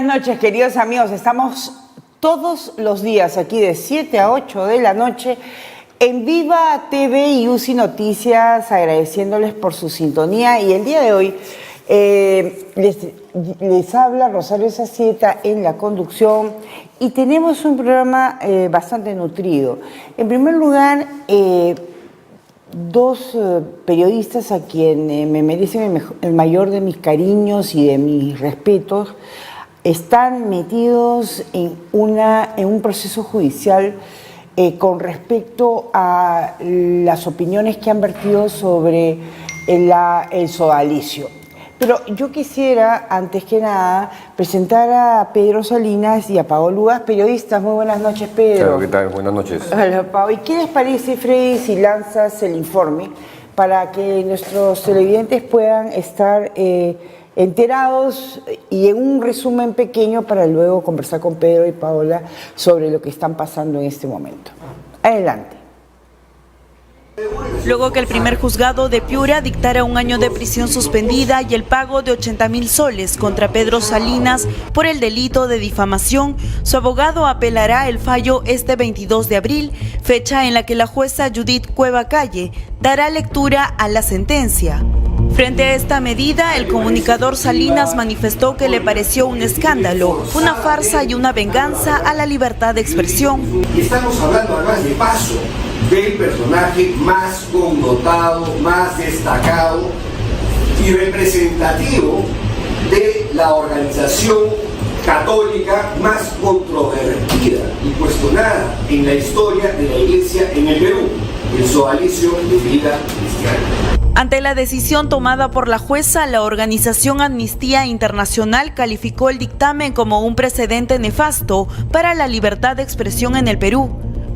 noches, queridos amigos. Estamos todos los días aquí de 7 a 8 de la noche en Viva TV y UCI Noticias, agradeciéndoles por su sintonía. Y el día de hoy les habla Rosario Sacieta en la conducción y tenemos un programa bastante nutrido. En primer lugar, dos periodistas a quien me merecen el mayor de mis cariños y de mis respetos están metidos en un proceso judicial con respecto a las opiniones que han vertido sobre el sodalicio. Pero yo quisiera, antes que nada, presentar a Pedro Salinas y a Paolo Lugas, periodistas. Muy buenas noches, Pedro. Claro, ¿qué tal? Buenas noches. Hola, Pau. ¿Y qué les parece, Freddy, si lanzas el informe para que nuestros televidentes puedan estar enterados y en un resumen pequeño para luego conversar con Pedro y Paola sobre lo que están pasando en este momento? Adelante. Luego que el primer juzgado de Piura dictara 1 año de prisión suspendida y el pago de 80.000 soles contra Pedro Salinas por el delito de difamación, su abogado apelará el fallo este 22 de abril, fecha en la que la jueza Judith Cueva Calle dará lectura a la sentencia. Frente a esta medida, el comunicador Salinas manifestó que le pareció un escándalo, una farsa y una venganza a la libertad de expresión. Y estamos hablando además de paso del personaje más connotado, más destacado y representativo de la organización católica más controvertida y cuestionada en la historia de la Iglesia en el Perú, el sodalicio de vida cristiana. Ante la decisión tomada por la jueza, la organización Amnistía Internacional calificó el dictamen como un precedente nefasto para la libertad de expresión en el Perú.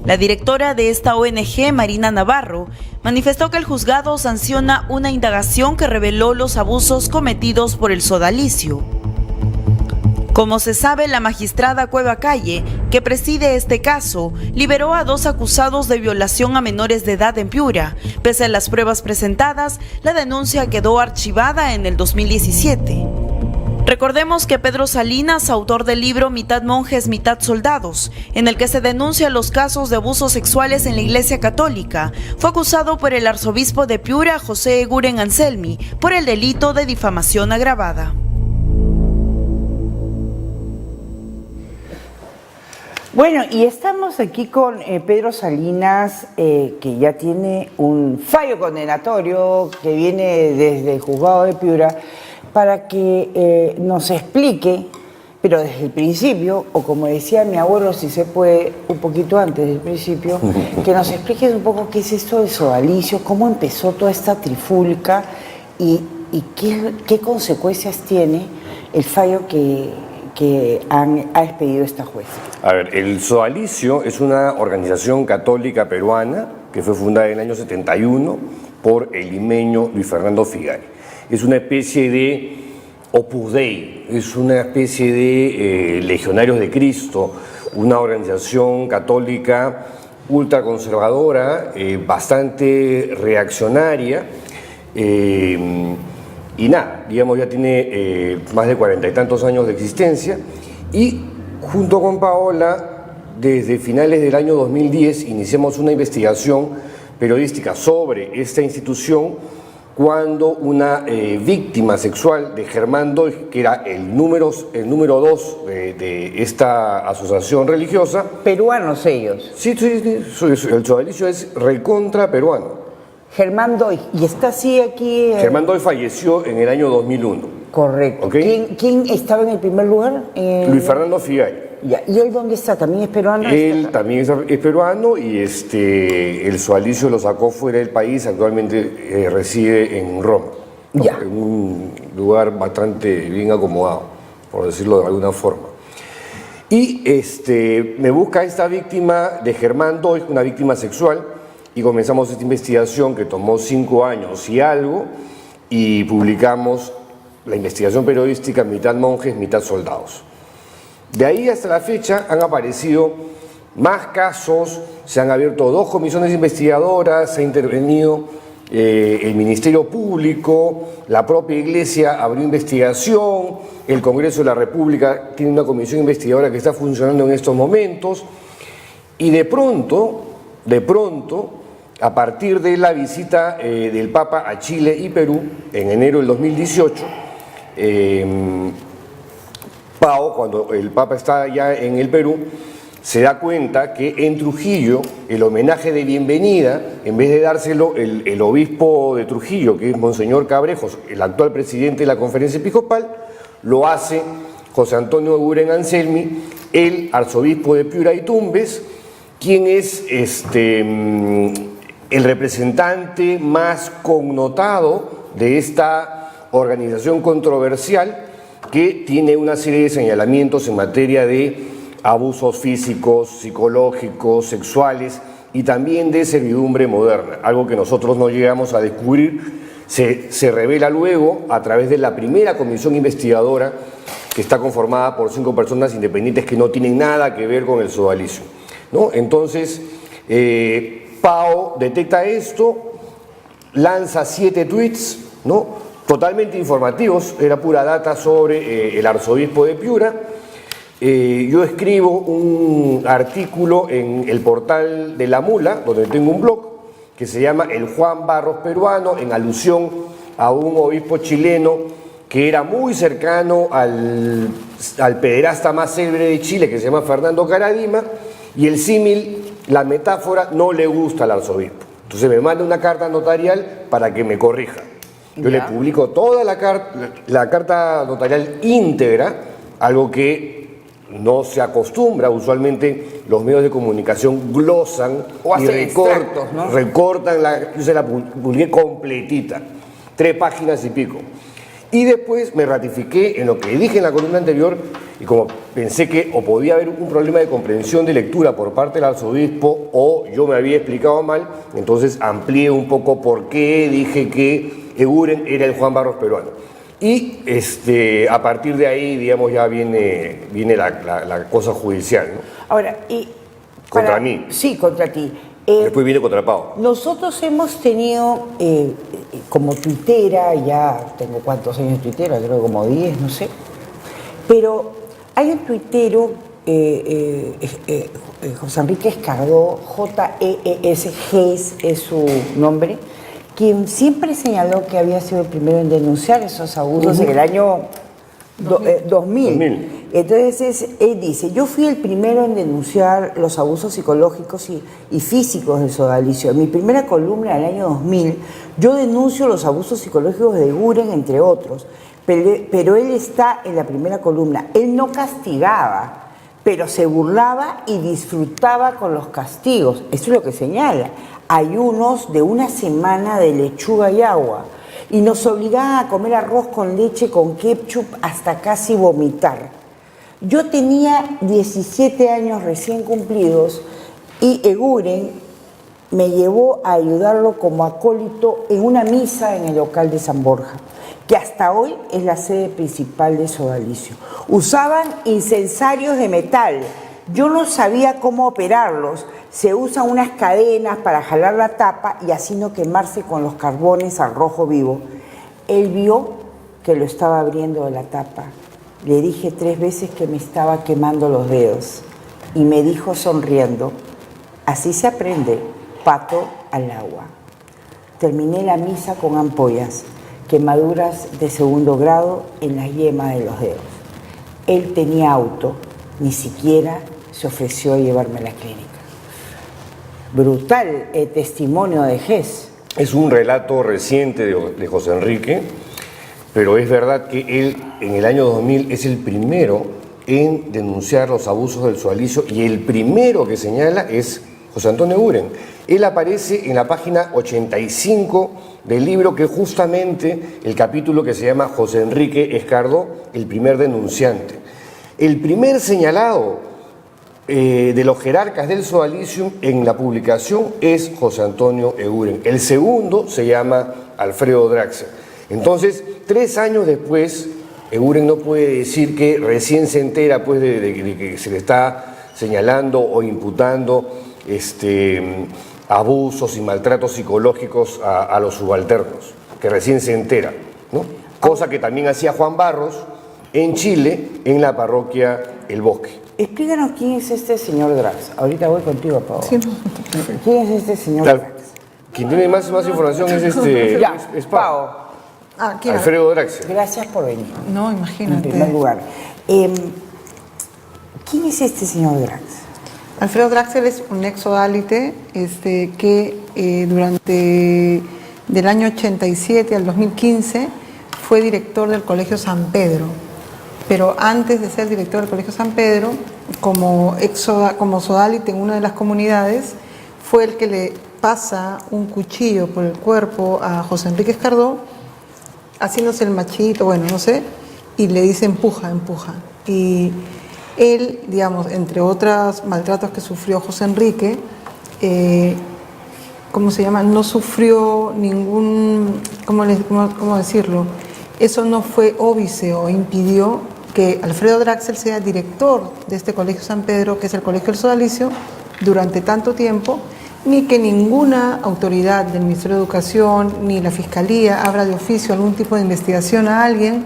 La directora de esta ONG, Marina Navarro, manifestó que el juzgado sanciona una indagación que reveló los abusos cometidos por el sodalicio. Como se sabe, la magistrada Cueva Calle, que preside este caso, liberó a 2 acusados de violación a menores de edad en Piura. Pese a las pruebas presentadas, la denuncia quedó archivada en el 2017. Recordemos que Pedro Salinas, autor del libro Mitad monjes, mitad soldados, en el que se denuncian los casos de abusos sexuales en la Iglesia Católica, fue acusado por el arzobispo de Piura, José Eguren Anselmi, por el delito de difamación agravada. Bueno, y estamos aquí con Pedro Salinas, que ya tiene un fallo condenatorio que viene desde el juzgado de Piura, para que nos explique, pero desde el principio, o como decía mi abuelo, si se puede, un poquito antes del principio, que nos expliques un poco qué es esto del sodalicio, cómo empezó toda esta trifulca y qué consecuencias tiene el fallo que ha expedido esta jueza. A ver, el sodalicio es una organización católica peruana que fue fundada en el año 71 por el limeño Luis Fernando Figari. Es una especie de Opus Dei, es una especie de Legionarios de Cristo, una organización católica ultraconservadora, bastante reaccionaria, y nada, digamos, ya tiene más de 40 y tantos años de existencia, y junto con Paola, desde finales del año 2010, iniciamos una investigación periodística sobre esta institución cuando una víctima sexual de Germán Doig, que era el número 2 de esta asociación religiosa. Peruanos ellos. Sí, el sodalicio es recontra peruano. Germán Doig, y está así aquí. Germán Doig falleció en el año 2001. Correcto. ¿Okay? ¿Quién estaba en el primer lugar? Luis Fernando Figari. Ya. ¿Y él dónde está? ¿También es peruano? Él también es peruano y el sodalicio lo sacó fuera del país, actualmente reside en Roma, ¿no? Ya. En un lugar bastante bien acomodado, por decirlo de alguna forma. Y me busca esta víctima de Germán Doig, una víctima sexual, y comenzamos esta investigación que tomó 5 años y algo, y publicamos la investigación periodística Mitad monjes, mitad soldados. De ahí hasta la fecha han aparecido más casos, se han abierto 2 comisiones investigadoras, se ha intervenido el Ministerio Público, la propia Iglesia abrió investigación, el Congreso de la República tiene una comisión investigadora que está funcionando en estos momentos, y de pronto, a partir de la visita del Papa a Chile y Perú en enero del 2018, Pao, cuando el Papa está ya en el Perú, se da cuenta que en Trujillo el homenaje de bienvenida, en vez de dárselo el obispo de Trujillo, que es Monseñor Cabrejos, el actual presidente de la Conferencia Episcopal, lo hace José Antonio Eguren Anselmi, el arzobispo de Piura y Tumbes, quien es el representante más connotado de esta organización controversial que tiene una serie de señalamientos en materia de abusos físicos, psicológicos, sexuales y también de servidumbre moderna, algo que nosotros no llegamos a descubrir, se revela luego a través de la primera comisión investigadora que está conformada por 5 personas independientes que no tienen nada que ver con el sodalicio, ¿no? Entonces, Pao detecta esto, lanza 7 tweets, ¿no? Totalmente informativos, era pura data sobre el arzobispo de Piura. Yo escribo un artículo en el portal de La Mula, donde tengo un blog, que se llama El Juan Barros Peruano, en alusión a un obispo chileno que era muy cercano al pederasta más célebre de Chile, que se llama Fernando Caradima, y el símil, la metáfora, no le gusta al arzobispo. Entonces me manda una carta notarial para que me corrija. Yo le publico toda la carta notarial íntegra, algo que no se acostumbra. Usualmente los medios de comunicación glosan o y extractos, ¿no? recortan, yo se la publiqué completita, 3 páginas y pico. Y después me ratifiqué en lo que dije en la columna anterior, y como pensé que o podía haber un problema de comprensión de lectura por parte del arzobispo o yo me había explicado mal, entonces amplié un poco por qué dije que Eguren era el Juan Barros peruano. Y a partir de ahí, digamos, ya viene la cosa judicial, ¿no? Ahora, Contra mí. Sí, contra ti. Después viene contra Pao. Nosotros hemos tenido, como tuitera, ya tengo cuántos años tuitera, creo como 10, no sé, pero hay un tuitero, José Enrique Escardó, J-E-E-S, es su nombre, quien siempre señaló que había sido el primero en denunciar esos abusos en el año 2000. Entonces, él dice, yo fui el primero en denunciar los abusos psicológicos y físicos del sodalicio. En mi primera columna del año 2000, yo denuncio los abusos psicológicos de Eguren, entre otros, pero él está en la primera columna. Él no castigaba, pero se burlaba y disfrutaba con los castigos. Eso es lo que señala. Ayunos de una semana de lechuga y agua. Y nos obligaba a comer arroz con leche con ketchup hasta casi vomitar. Yo tenía 17 años recién cumplidos y Eguren me llevó a ayudarlo como acólito en una misa en el local de San Borja, que hasta hoy es la sede principal de sodalicio. Usaban incensarios de metal. Yo no sabía cómo operarlos. Se usan unas cadenas para jalar la tapa y así no quemarse con los carbones al rojo vivo. Él vio que lo estaba abriendo de la tapa. Le dije 3 veces que me estaba quemando los dedos y me dijo sonriendo, así se aprende, pato al agua. Terminé la misa con ampollas, quemaduras de 2º grado en la yema de los dedos. Él tenía auto, ni siquiera se ofreció a llevarme a la clínica. Brutal el testimonio de Gess. Es un relato reciente de José Enrique, pero es verdad que él en el año 2000 es el primero en denunciar los abusos del sodalicio y el primero que señala es José Antonio Eguren. Él aparece en la página 85 del libro, que es justamente el capítulo que se llama José Enrique Escardó, el primer denunciante. El primer señalado de los jerarcas del sodalicio en la publicación es José Antonio Eguren. El segundo se llama Alfredo Draxler. Entonces, 3 años después, Eguren no puede decir que recién se entera pues, de que se le está señalando o imputando abusos y maltratos psicológicos a los subalternos, que recién se entera, ¿no? Cosa que también hacía Juan Barros en Chile, en la parroquia El Bosque. Explícanos quién es este señor Drax. Ahorita voy contigo, Pau. Sí. ¿Quién es este señor Claro, Drax? quien tiene más información es Ya, es Pau. Pau, ¿Quién? Alfredo Draxel. gracias por venir. No, En imagínate. primer lugar. ¿Quién es este señor Drax? Alfredo Draxel es un exodálite que durante del año 87 al 2015 fue director del Colegio San Pedro. Pero antes de ser director del Colegio San Pedro, como sodálite en una de las comunidades, fue el que le pasa un cuchillo por el cuerpo a José Enrique Escardó, haciéndose el machito, bueno, no sé, y le dice empuja, empuja. Y él, digamos, entre otros maltratos que sufrió José Enrique, ¿cómo se llama? No sufrió ningún, ¿cómo decirlo? Eso no fue óbice o impidió que Alfredo Draxel sea director de este Colegio San Pedro, que es el Colegio del Sodalicio, durante tanto tiempo, ni que ninguna autoridad del Ministerio de Educación ni la Fiscalía abra de oficio algún tipo de investigación a alguien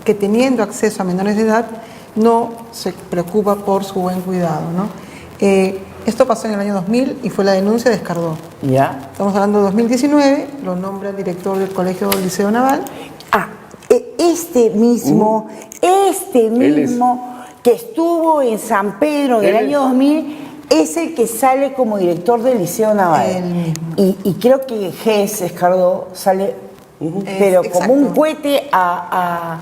que, teniendo acceso a menores de edad, no se preocupa por su buen cuidado, ¿no? Esto pasó en el año 2000 y fue la denuncia de Escardó. ¿Ya? Estamos hablando de 2019, lo nombra director del Colegio Liceo Naval. Este mismo que estuvo en San Pedro en el año 2000 es el que sale como director del Liceo Naval. Él mismo. Y creo que Gés Escardó sale, pero como exacto. un cohete a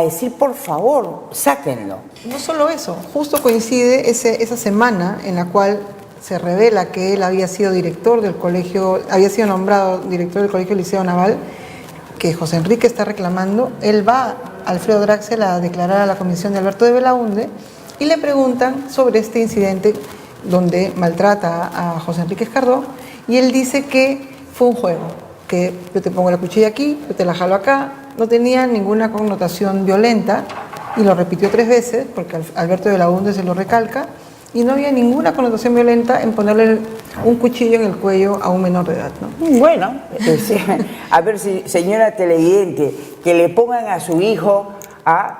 decir, por favor, sáquenlo. No solo eso, justo coincide esa semana en la cual se revela que él había sido director del colegio, había sido nombrado director del Colegio Liceo Naval, que José Enrique está reclamando. Él va, Alfredo Draxel, a declarar a la comisión de Alberto de Belaunde y le preguntan sobre este incidente donde maltrata a José Enrique Escardó, y él dice que fue un juego, que yo te pongo la cuchilla aquí, yo te la jalo acá, no tenía ninguna connotación violenta, y lo repitió 3 veces, porque Alberto de Belaunde se lo recalca, y no había ninguna connotación violenta en ponerle un cuchillo en el cuello a un menor de edad, ¿no? Bueno, a ver, si, señora televidente, que le pongan a su hijo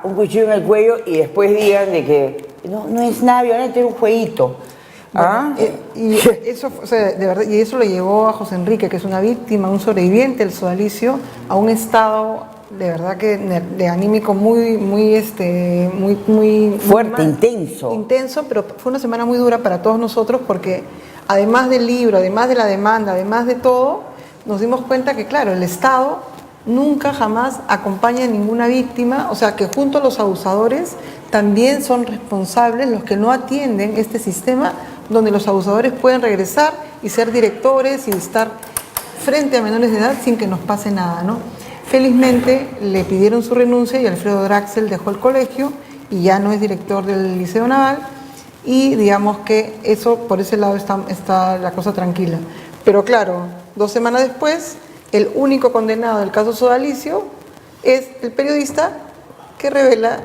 un cuchillo en el cuello y después digan de que no es nada violento, es un jueguito. Bueno, y eso, o sea, de verdad, y eso lo llevó a José Enrique, que es una víctima, un sobreviviente del sodalicio, a un estado de verdad que de anímico muy fuerte, mal. intenso, Pero fue una semana muy dura para todos nosotros, porque además del libro, además de la demanda, además de todo, nos dimos cuenta que, claro, el Estado nunca jamás acompaña a ninguna víctima, o sea que junto a los abusadores también son responsables los que no atienden este sistema donde los abusadores pueden regresar y ser directores y estar frente a menores de edad sin que nos pase nada, ¿no? Felizmente le pidieron su renuncia y Alfredo Draxel dejó el colegio y ya no es director del Liceo Naval, y digamos que eso, por ese lado está la cosa tranquila. Pero claro, 2 semanas después, el único condenado del caso Sodalicio es el periodista que revela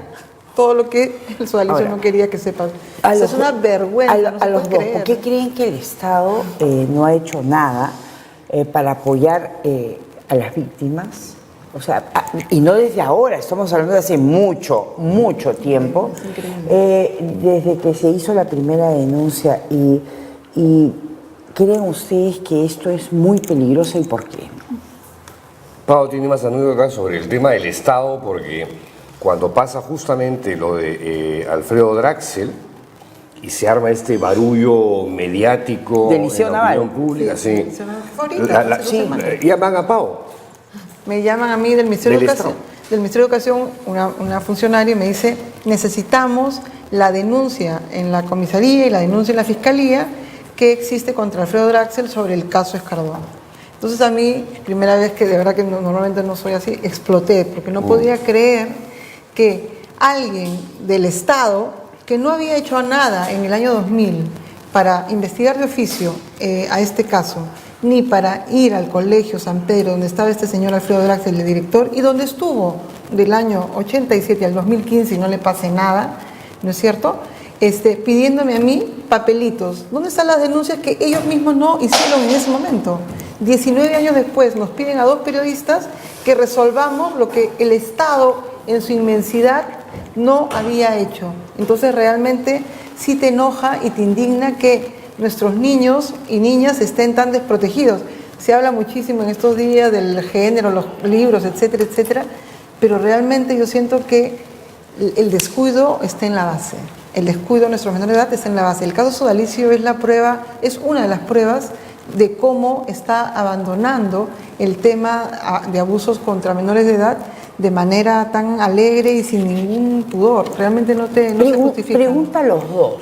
todo lo que el Sodalicio no quería que sepan. Es una vergüenza, no se puede creer. ¿Por qué creen que el Estado no ha hecho nada para apoyar a las víctimas? O sea, y no desde ahora, estamos hablando de hace mucho tiempo, desde que se hizo la primera denuncia. Y ¿creen ustedes que esto es muy peligroso y por qué? Pau tiene más anécdotas sobre el tema del Estado, porque cuando pasa justamente lo de Alfredo Draxel y se arma este barullo mediático Del Liceo en la Naval. opinión pública, sí. Ahorita, Llaman a Pau. Me llaman a mí del Ministerio de Del Educación, una funcionaria, y me dice: necesitamos la denuncia en la comisaría y la denuncia en la fiscalía que existe contra Alfredo Draxel sobre el caso Escardó. Entonces a mí, primera vez que de verdad que normalmente no soy así, exploté, porque no podía creer que alguien del Estado, que no había hecho nada en el año 2000 para investigar de oficio a este caso, ni para ir al Colegio San Pedro, donde estaba este señor Alfredo Draxel, el director, y donde estuvo del año 87 al 2015 y no le pase nada, ¿no es cierto? pidiéndome a mí papelitos. ¿Dónde están las denuncias que ellos mismos no hicieron en ese momento? 19 años después nos piden a 2 periodistas que resolvamos lo que el Estado en su inmensidad no había hecho. Entonces realmente sí te enoja y te indigna que nuestros niños y niñas estén tan desprotegidos. Se habla muchísimo en estos días del género, los libros, etcétera, etcétera, pero realmente yo siento que el descuido está en la base. El descuido de nuestros menores de edad está en la base. El caso Sodalicio es una de las pruebas de cómo está abandonando el tema de abusos contra menores de edad de manera tan alegre y sin ningún pudor. Realmente no se justifica. Pregunta a los dos,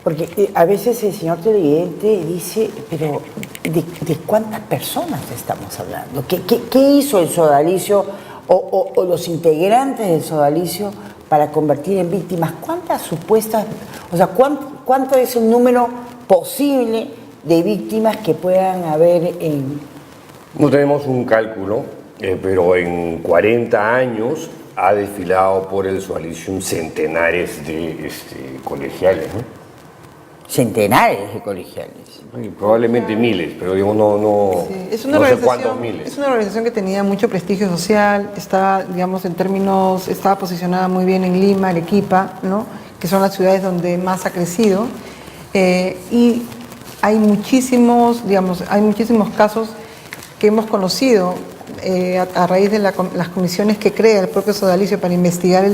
porque a veces el señor televidente dice, pero ¿de cuántas personas estamos hablando? ¿Qué hizo el Sodalicio o los integrantes del Sodalicio para convertir en víctimas? ¿Cuántas supuestas, o sea, cuánto es el número posible de víctimas que puedan haber en...? No tenemos un cálculo, pero en 40 años ha desfilado por el Sodalicio centenares de colegiales, ¿no? Centenares de colegiales. Y probablemente miles, pero digamos no Sí, no sé cuántos miles. Es una organización que tenía mucho prestigio social, estaba posicionada muy bien en Lima, Arequipa, ¿no? Que son las ciudades donde más ha crecido, y hay muchísimos casos que hemos conocido a raíz de las comisiones que crea el propio Sodalicio para investigar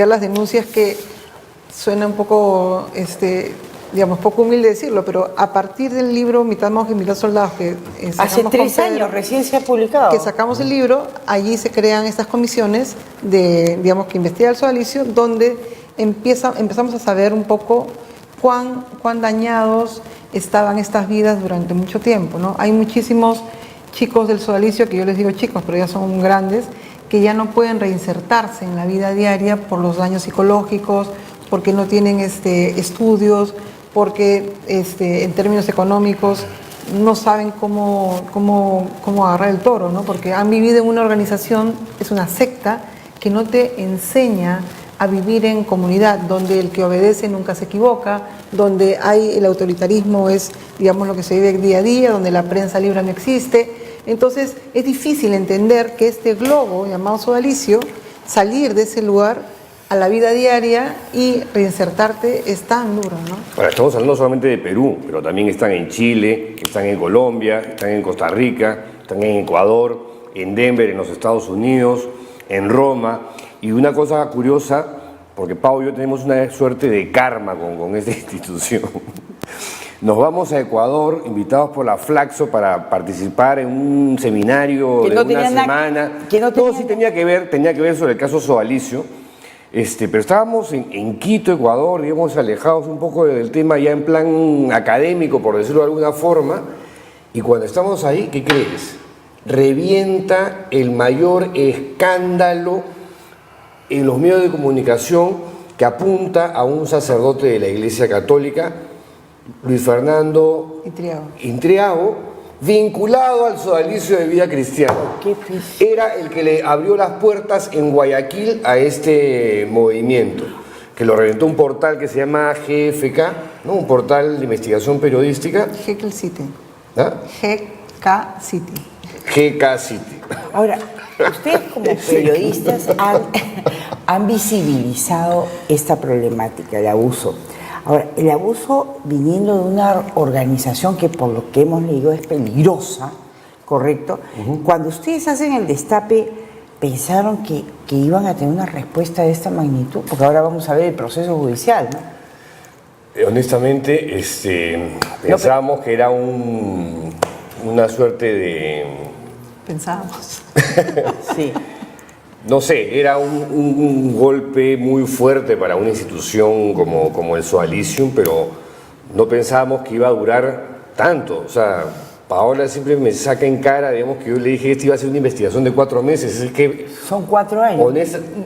las denuncias, que suena un poco, poco humilde decirlo, pero a partir del libro Mitad monje, mitad soldado, que hace 3 años recién se ha publicado, que sacamos el libro, allí se crean estas comisiones que investiga el Sodalicio, donde empezamos a saber un poco cuán dañados estaban estas vidas durante mucho tiempo, ¿no? Hay muchísimos chicos del Sodalicio, que yo les digo chicos, pero ya son grandes, que ya no pueden reinsertarse en la vida diaria por los daños psicológicos, porque no tienen estudios, porque en términos económicos no saben cómo agarrar el toro, ¿no? Porque han vivido en una organización, es una secta, que no te enseña a vivir en comunidad, donde el que obedece nunca se equivoca, donde el autoritarismo es, lo que se vive día a día, donde la prensa libre no existe. Entonces es difícil entender que este globo llamado Sodalicio, salir de ese lugar a la vida diaria y reinsertarte es tan duro, ¿no? Ahora, estamos hablando solamente de Perú, pero también están en Chile, están en Colombia, están en Costa Rica, están en Ecuador, en Denver, en los Estados Unidos, en Roma. Y una cosa curiosa, porque Pau y yo tenemos una suerte de karma con esta institución. Nos vamos a Ecuador, invitados por la Flaxo para participar en un seminario de una semana. Todo sí tenía que ver sobre el caso Sodalicio. Pero estábamos en Quito, Ecuador, digamos, alejados un poco del tema ya en plan académico, por decirlo de alguna forma, y cuando estamos ahí, ¿qué crees? Revienta el mayor escándalo en los medios de comunicación que apunta a un sacerdote de la Iglesia Católica, Luis Fernando Intriago, vinculado al Sodalicio de Vida Cristiana. Era el que le abrió las puertas en Guayaquil a este movimiento, que lo reventó un portal que se llama GFK, ¿no? Un portal de investigación periodística. GK City. ¿Ah? GK City. GK City. Ahora, ustedes como periodistas han visibilizado esta problemática, el abuso. Ahora, el abuso viniendo de una organización que por lo que hemos leído es peligrosa, ¿correcto? Cuando ustedes hacen el destape, ¿pensaron que iban a tener una respuesta de esta magnitud? Porque ahora vamos a ver el proceso judicial, ¿no? Honestamente, pensábamos que era una suerte de... Pensábamos. Sí. No sé, era un golpe muy fuerte para una institución como el Sodalicio, pero no pensábamos que iba a durar tanto. O sea, Paola siempre me saca en cara, digamos, que yo le dije que esta iba a ser una investigación de 4 meses. Es que... Son 4 años.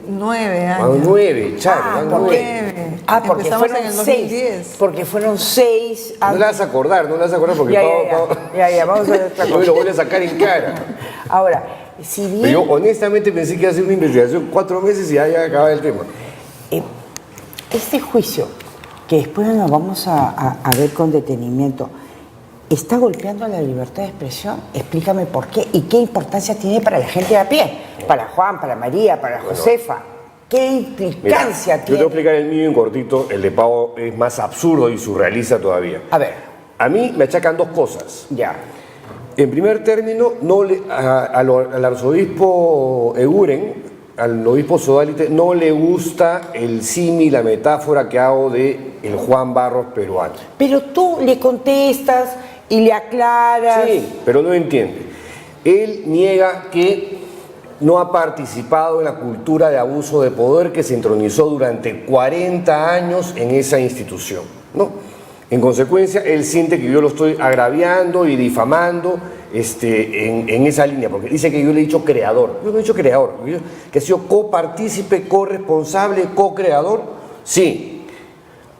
9 años. 9, Charo. Porque empezamos fueron en el 2010. 6. Porque fueron 6. No la vas a acordar porque Ya, vamos a ver otra cosa. Yo me lo voy a sacar en cara. Ahora, si bien... Pero yo honestamente pensé que iba a ser una investigación 4 meses y ya acababa el tema. este juicio, que después nos vamos a ver con detenimiento, ¿está golpeando la libertad de expresión? Explícame por qué y qué importancia tiene para la gente de a pie, para Juan, para María, para Josefa. ¿Qué implicancia Yo te tiene? voy a explicar el mío en cortito, el de Pau es más absurdo y surrealista todavía. A ver, A mí me achacan dos cosas. ya. En primer término, al arzobispo Eguren, al obispo Sodalite, no le gusta el símil, la metáfora que hago de el Juan Barros peruano. Pero tú le contestas y le aclaras. Sí, pero no entiende. Él niega que no ha participado en la cultura de abuso de poder que se entronizó durante 40 años en esa institución, ¿no? En consecuencia, él siente que yo lo estoy agraviando y difamando en esa línea, porque dice que yo le he dicho creador. Yo no he dicho creador, que he sido copartícipe, corresponsable, co-creador. Sí.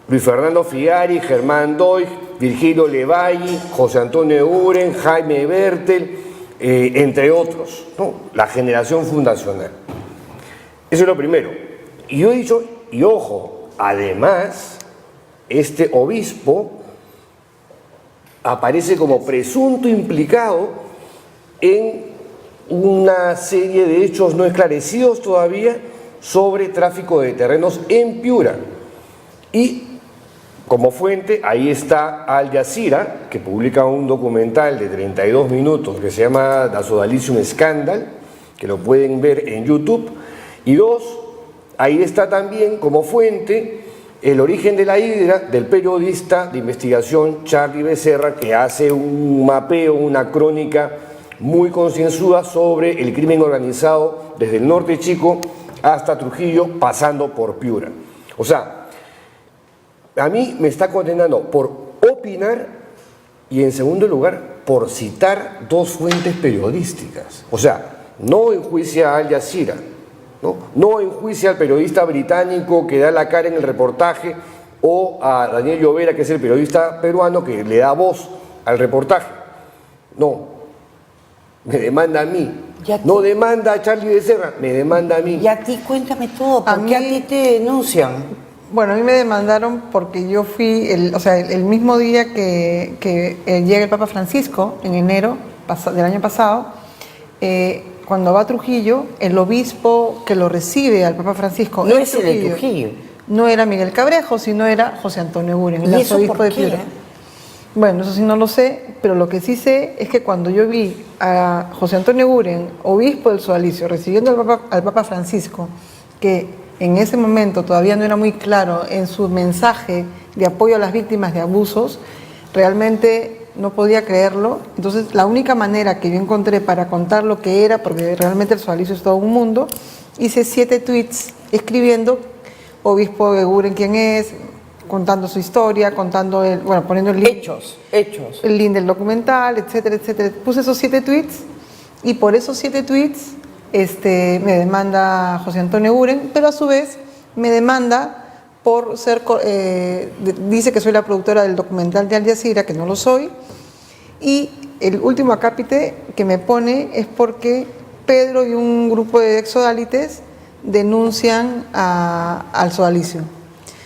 Luis Fernando Figari, Germán Doig, Virgilio Levalli, José Antonio Eguren, Jaime Bertel, entre otros, ¿no? La generación fundacional. Eso es lo primero. Y yo he dicho, y ojo, además, este obispo aparece como presunto implicado en una serie de hechos no esclarecidos todavía sobre tráfico de terrenos en Piura. Y como fuente, ahí está Al Jazeera, que publica un documental de 32 minutos que se llama Da Sodalicium Scandal, que lo pueden ver en YouTube. Y dos, ahí está también como fuente El origen de la hidra, del periodista de investigación Charlie Becerra, que hace un mapeo, una crónica muy concienzuda sobre el crimen organizado desde el norte chico hasta Trujillo, pasando por Piura. O sea, a mí me está condenando por opinar y, en segundo lugar, por citar dos fuentes periodísticas. O sea, no enjuicia a Al Jazeera, no enjuicia al periodista británico que da la cara en el reportaje, o a Daniel Llovera, que es el periodista peruano que le da voz al reportaje. No, me demanda a mí. No demanda a Charlie Becerra, me demanda a mí. Y a ti, cuéntame todo, ¿por qué a ti te denuncian? Bueno, a mí me demandaron porque yo fui, el mismo día que llega el Papa Francisco, en enero del año pasado, cuando va a Trujillo, el obispo que lo recibe al Papa Francisco... No es el de Trujillo. No era Miguel Cabrejo, sino era José Antonio Eguren, el ¿Y eso arzobispo por de qué? Piura. Bueno, eso sí no lo sé, pero lo que sí sé es que cuando yo vi a José Antonio Eguren, obispo del Sodalicio, recibiendo al Papa Francisco, que en ese momento todavía no era muy claro en su mensaje de apoyo a las víctimas de abusos, realmente no podía creerlo. Entonces, la única manera que yo encontré para contar lo que era, porque realmente el Sodalicio es todo un mundo, hice 7 tweets escribiendo obispo Eguren quién es, contando su historia, poniendo el link, Hechos. el link del documental, etcétera, etcétera. Puse esos 7 tweets y por esos 7 tweets me demanda José Antonio Eguren, pero a su vez me demanda por ser, dice que soy la productora del documental de Al Jazeera, que no lo soy, y el último acápite que me pone es porque Pedro y un grupo de exodalites denuncian al sodalicio.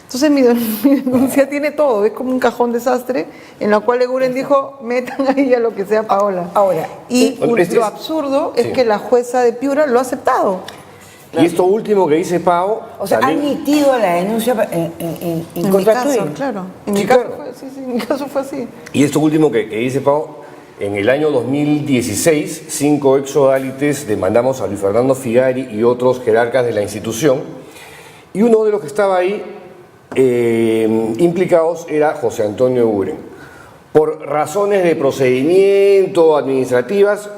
Entonces mi denuncia tiene todo, es como un cajón desastre en la cual Eguren dijo, metan ahí a lo que sea Paola. Ahora, y lo absurdo es que la jueza de Piura lo ha aceptado. Y esto último que dice Pau... O sea, también, han emitido la denuncia en En mi contra caso, tuyo. claro. En Sí, mi caso claro. en mi caso fue así. Y esto último que dice Pau, en el año 2016, 5 exodalites demandamos a Luis Fernando Figari y otros jerarcas de la institución, y uno de los que estaba ahí implicados era José Antonio Eguren. Por razones de procedimiento administrativas,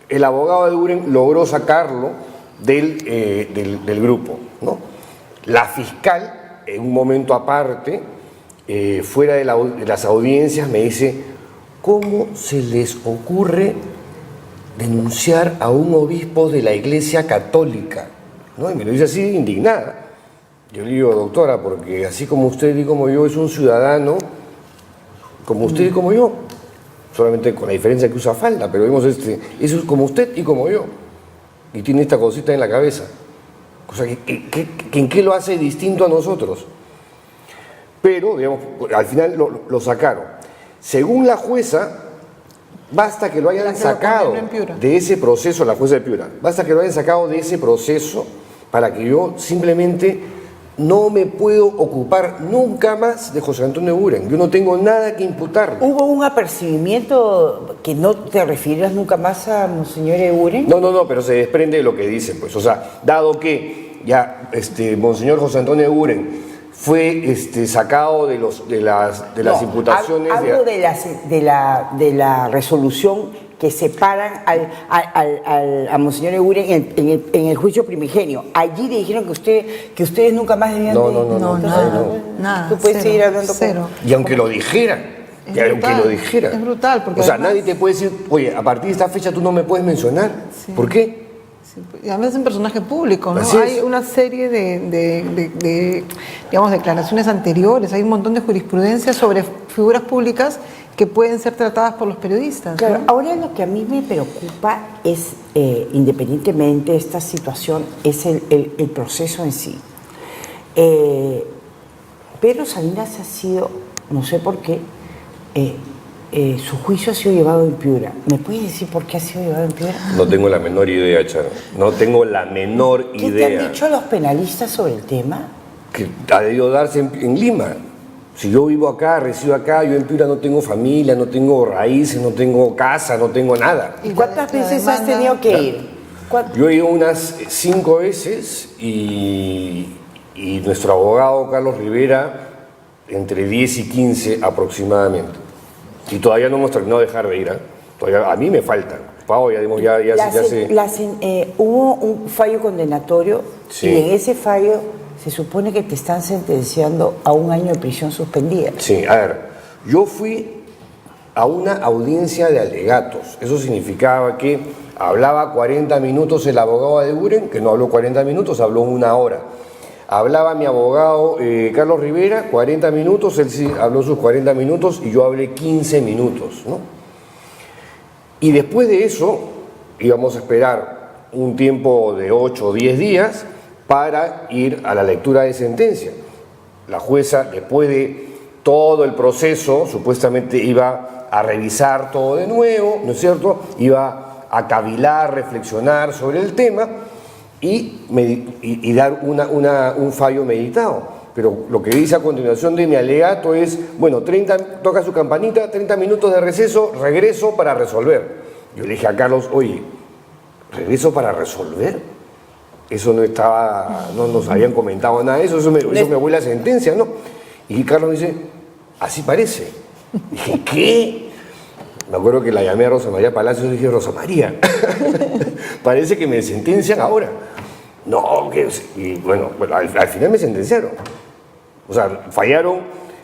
el abogado de Eguren logró sacarlo del grupo, ¿no? La fiscal, en un momento aparte, fuera de las audiencias, me dice, ¿cómo se les ocurre denunciar a un obispo de la Iglesia Católica? ¿No? Y me lo dice así, indignada. Yo le digo, doctora, porque así como usted y como yo es un ciudadano, como usted y como yo, solamente con la diferencia que usa falda, pero vemos eso es como usted y como yo, y tiene esta cosita en la cabeza, cosa que ¿en qué lo hace distinto a nosotros? Pero, digamos, al final lo sacaron. Según la jueza, basta que lo hayan La que lo sacado condenó en Piura. de ese proceso, la jueza de Piura, basta que lo hayan sacado de ese proceso para que yo simplemente no me puedo ocupar nunca más de José Antonio Eguren. Yo no tengo nada que imputarle. ¿Hubo un apercibimiento que no te refieras nunca más a Monseñor Eguren? No, pero se desprende de lo que dicen, pues. O sea, dado que ya Monseñor José Antonio Eguren fue sacado de las No, imputaciones. Hablo de la resolución que separan a Monseñor Eguren en el juicio primigenio. Allí le dijeron que ustedes nunca más debían No, de... no, no, No, no, nada, no. nada. Tú puedes cero, seguir hablando cero. Y aunque lo dijeran, Es y aunque brutal, lo dijeran. es brutal, porque o sea, además- nadie te puede decir, oye, a partir de esta fecha tú no me puedes mencionar. Sí. ¿Por qué? Sí, y además es un personaje público, ¿no? Así es. Hay una serie de, digamos, declaraciones anteriores, hay un montón de jurisprudencia sobre figuras públicas que pueden ser tratadas por los periodistas. Claro, ¿no? ahora lo que a mí me preocupa es, independientemente de esta situación, es el proceso en sí. Pedro Salinas ha sido, no sé por qué, su juicio ha sido llevado en Piura. ¿Me puedes decir por qué ha sido llevado en Piura? No tengo la menor idea, Charo. No tengo la menor ¿Qué idea. te han dicho los penalistas sobre el tema? Que ha debido darse en Lima. Si yo vivo acá, resido acá, yo en Piura no tengo familia, no tengo raíces, no tengo casa, no tengo nada. ¿Y cuántas la veces has demanda- tenido que ir? Yo he ido unas 5 veces y nuestro abogado Carlos Rivera entre 10 y 15 aproximadamente. Y todavía no hemos terminado de dejar de ir. Todavía, a mí me faltan. Pau, ya se... Hubo un fallo condenatorio Sí. y en ese fallo se supone que te están sentenciando a 1 año de prisión suspendida. Sí, a ver, yo fui a una audiencia de alegatos. Eso significaba que hablaba 40 minutos el abogado de Eguren, que no habló 40 minutos, habló 1 hora. Hablaba mi abogado Carlos Rivera, 40 minutos, él sí habló sus 40 minutos y yo hablé 15 minutos, ¿no? Y después de eso íbamos a esperar un tiempo de 8 o 10 días para ir a la lectura de sentencia. La jueza, después de todo el proceso, supuestamente iba a revisar todo de nuevo, ¿no es cierto? Iba a cavilar, reflexionar sobre el tema y dar un fallo meditado. Pero lo que dice a continuación de mi alegato es, bueno, toca su campanita, 30 minutos de receso, regreso para resolver. Yo le dije a Carlos, oye, ¿regreso para resolver? Eso no nos habían comentado nada de eso, eso me huele a sentencia, ¿no? Y Carlos me dice, así parece. Dije, ¿qué? Me acuerdo que la llamé a Rosa María Palacios y dije, Rosa María, parece que me sentencian ahora. No, y bueno, al final me sentenciaron. O sea, fallaron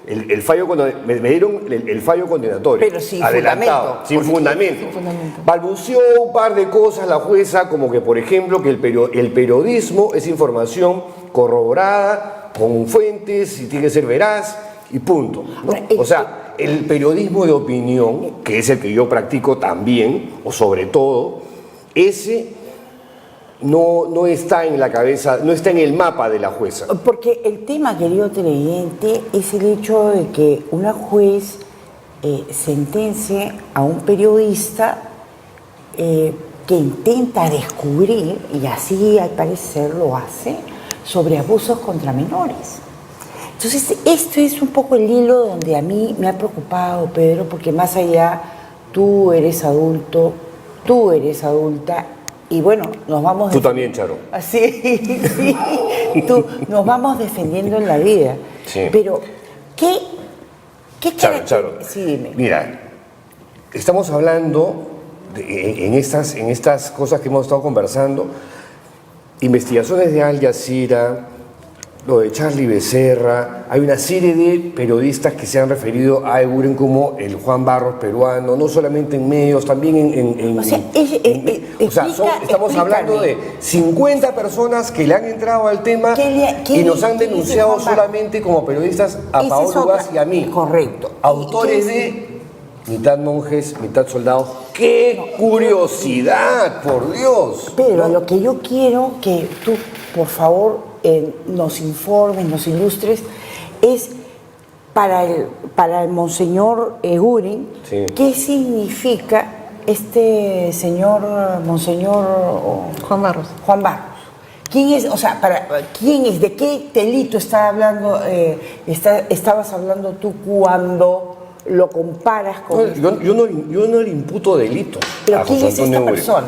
el fallo cuando me dieron el fallo condenatorio. Pero sin adelantado, fundamento. sin fundamento. Sin fundamento. Balbuceó un par de cosas la jueza, como que, por ejemplo, que el periodismo es información corroborada con fuentes y tiene que ser veraz y punto, ¿no? O sea, el periodismo de opinión, que es el que yo practico también, o sobre todo, ese no está en la cabeza, no está en el mapa de la jueza. Porque el tema, querido televidente, es el hecho de que una juez sentencie a un periodista que intenta descubrir, y así al parecer lo hace, sobre abusos contra menores. Entonces, esto es un poco el hilo donde a mí me ha preocupado, Pedro, porque más allá, tú eres adulto, tú eres adulta, y bueno, nos vamos... Tú también, Charo. Así, sí, nos vamos defendiendo en la vida. Sí. Pero, ¿qué Charo, Sí, dime. mira, estamos hablando en estas cosas que hemos estado conversando, investigaciones de Al Jazeera, lo de Charlie Becerra, hay una serie de periodistas que se han referido a Eguren como el Juan Barros peruano, no solamente en medios, también en O sea, estamos hablando de 50 personas que le han entrado al tema ¿Qué y nos han dice denunciado Juan Barros? solamente como periodistas a Esa es Paolo otra. Ugaz y a mí. Correcto. Autores ¿Y qué de mitad monjes, mitad soldados. ¡Qué curiosidad, por Dios! Pero lo que yo quiero que tú, por favor, nos informes, nos ilustres, es para el monseñor Eguren, Sí. ¿qué significa este señor, monseñor Juan Barros. Juan Barros? ¿Quién es? O sea, ¿quién es? ¿De qué delito está hablando, estabas hablando tú cuando lo comparas con... Yo no le imputo delito. ¿Pero a quién José es esta Antonio Eguren. persona?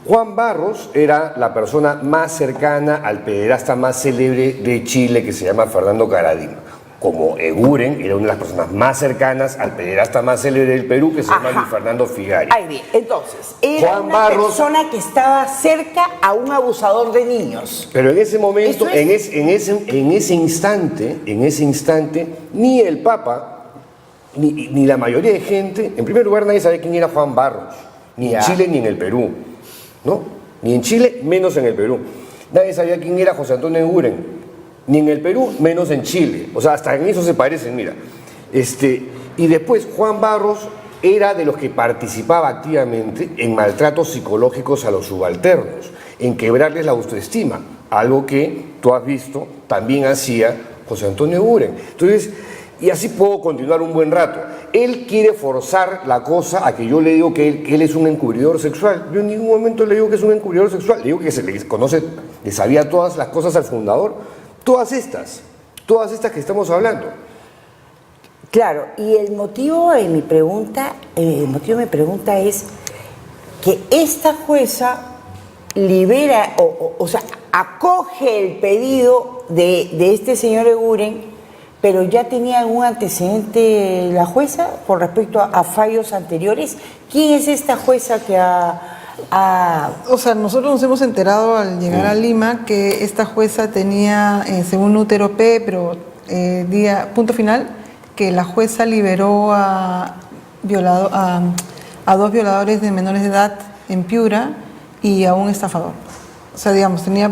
Juan Barros era la persona más cercana al pederasta más célebre de Chile, que se llama Fernando Caradima. Como Eguren era una de las personas más cercanas al pederasta más célebre del Perú, que se llama Ajá. Luis Fernando Figari. Ay, bien. Entonces, era Juan una Barros- persona que estaba cerca a un abusador de niños. Pero en ese momento, Eso es- en ese instante, ni el Papa, ni la mayoría de gente, en primer lugar nadie sabía quién era Juan Barros, ni Ya. en Chile ni en el Perú, ¿no? Ni en Chile, menos en el Perú. Nadie sabía quién era José Antonio Eguren, ni en el Perú, menos en Chile. O sea, hasta en eso se parecen, mira. Y después, Juan Barros era de los que participaba activamente en maltratos psicológicos a los subalternos, en quebrarles la autoestima, algo que tú has visto también hacía José Antonio Eguren. Entonces, y así puedo continuar un buen rato. Él quiere forzar la cosa a que yo le digo que él es un encubridor sexual. Yo en ningún momento le digo que es un encubridor sexual. Le digo que se le conoce, le sabía todas las cosas al fundador. Todas estas que estamos hablando. Claro, y el motivo de mi pregunta es que esta jueza libera, o sea, acoge el pedido de este señor Eguren, pero ya tenía algún antecedente la jueza con respecto a fallos anteriores. ¿Quién es esta jueza que O sea, nosotros nos hemos enterado al llegar a Lima que esta jueza tenía, según útero P, pero punto final, que la jueza liberó a dos violadores de menores de edad en Piura y a un estafador. O sea, digamos, tenía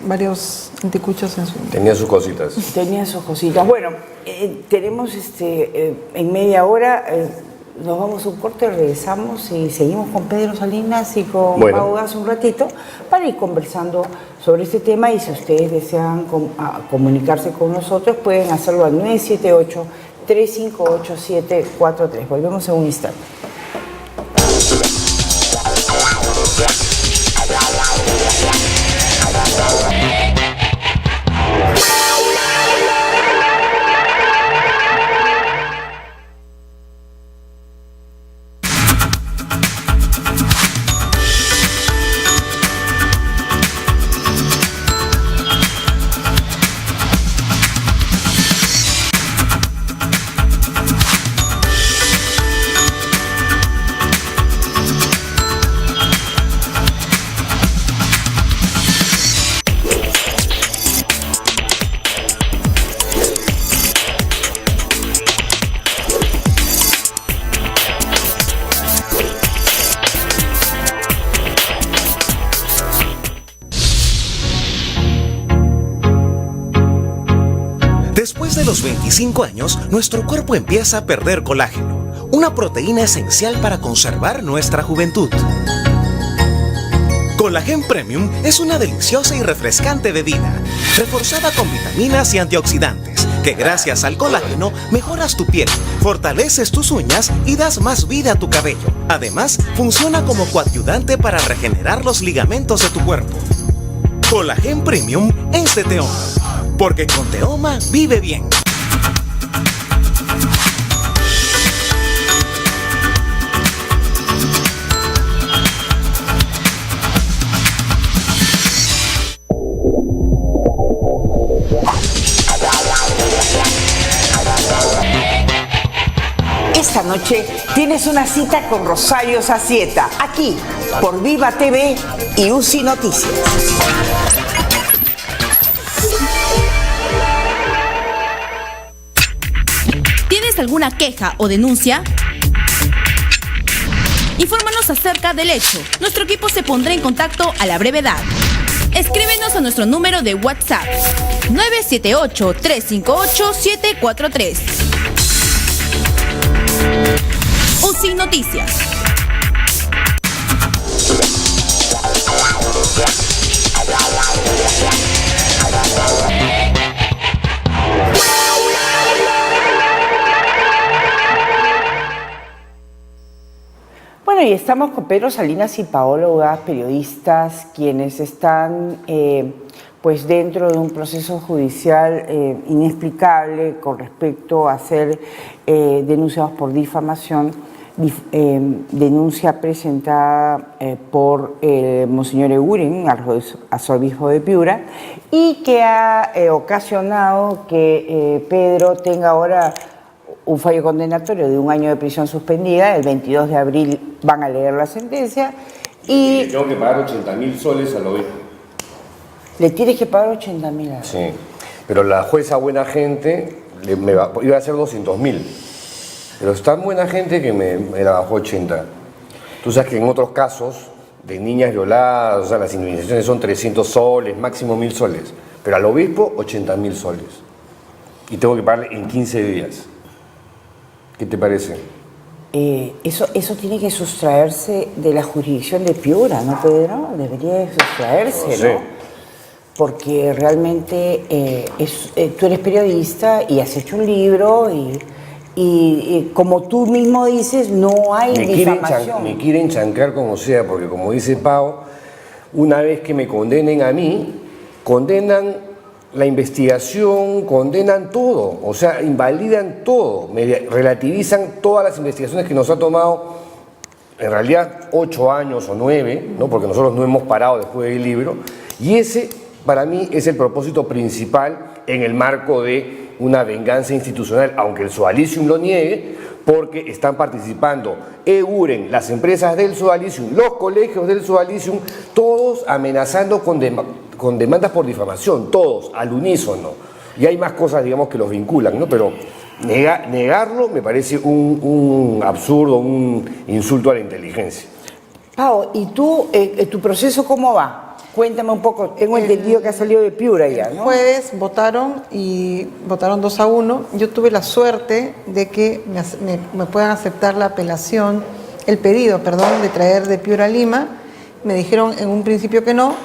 varios anticuchos en su... Tenía sus cositas. tenía sus cositas? Bueno, tenemos en media hora... nos vamos a un corte, regresamos y seguimos con Pedro Salinas y con Bueno. Pau Gas un ratito para ir conversando sobre este tema, y si ustedes desean comunicarse con nosotros pueden hacerlo al 978-358-743. Volvemos en un instante. Después de los 25 años, nuestro cuerpo empieza a perder colágeno, una proteína esencial para conservar nuestra juventud. Collagen Premium es una deliciosa y refrescante bebida, reforzada con vitaminas y antioxidantes, que gracias al colágeno mejoras tu piel, fortaleces tus uñas y das más vida a tu cabello. Además, funciona como coadyuvante para regenerar los ligamentos de tu cuerpo. Collagen Premium es de Teoma, porque con Teoma vive bien. Esta noche tienes una cita con Rosario Sacieta, aquí por Viva TV y UCI Noticias. ¿Tienes alguna queja o denuncia? Infórmanos acerca del hecho. Nuestro equipo se pondrá en contacto a la brevedad. Escríbenos a nuestro número de WhatsApp 978-358-743. UCI Noticias. Bueno, y estamos con Pedro Salinas y Paola Ugaz, periodistas, quienes están pues dentro de un proceso judicial inexplicable con respecto a ser denunciados por difamación, denuncia presentada por Monseñor Eguren, arzobispo de Piura, y que ha ocasionado que Pedro tenga ahora un fallo condenatorio de 1 año de prisión suspendida. El 22 de abril van a leer la sentencia y... Le tengo que pagar 80.000 soles al obispo. Le tienes que pagar 80.000. Sí, pero la jueza buena gente iba a ser 200.000. Pero es tan buena gente que me la bajó 80. Tú sabes que en otros casos de niñas violadas, o sea, las indemnizaciones son 300 soles, máximo 1.000 soles. Pero al obispo, 80.000 soles. Y tengo que pagarle en 15 días. ¿Qué te parece? Eso tiene que sustraerse de la jurisdicción de Piura, ¿no, Pedro? Debería de sustraerse, No sé. ¿no? Porque realmente tú eres periodista y has hecho un libro y como tú mismo dices, no hay difamación. Me quieren chancar como sea, porque como dice Pau, una vez que me condenen a mí, condenan la investigación, condenan todo, o sea, invalidan todo, relativizan todas las investigaciones que nos ha tomado, en realidad, 8 años o 9, ¿no? Porque nosotros no hemos parado después del libro, y ese, para mí, es el propósito principal en el marco de una venganza institucional, aunque el Sodalicium lo niegue, porque están participando Eguren, las empresas del Sodalicium, los colegios del Sodalicium, todos amenazando con demandas por difamación, todos, al unísono. Y hay más cosas, digamos, que los vinculan, ¿no? Pero negarlo me parece un absurdo, un insulto a la inteligencia. Pau, ¿y tú, tu proceso cómo va? Cuéntame un poco, tengo entendido que ha salido de Piura ya, El ¿no? jueves votaron 2-1. Yo tuve la suerte de que me puedan aceptar la apelación, el pedido, perdón, de traer de Piura a Lima. Me dijeron en un principio que no,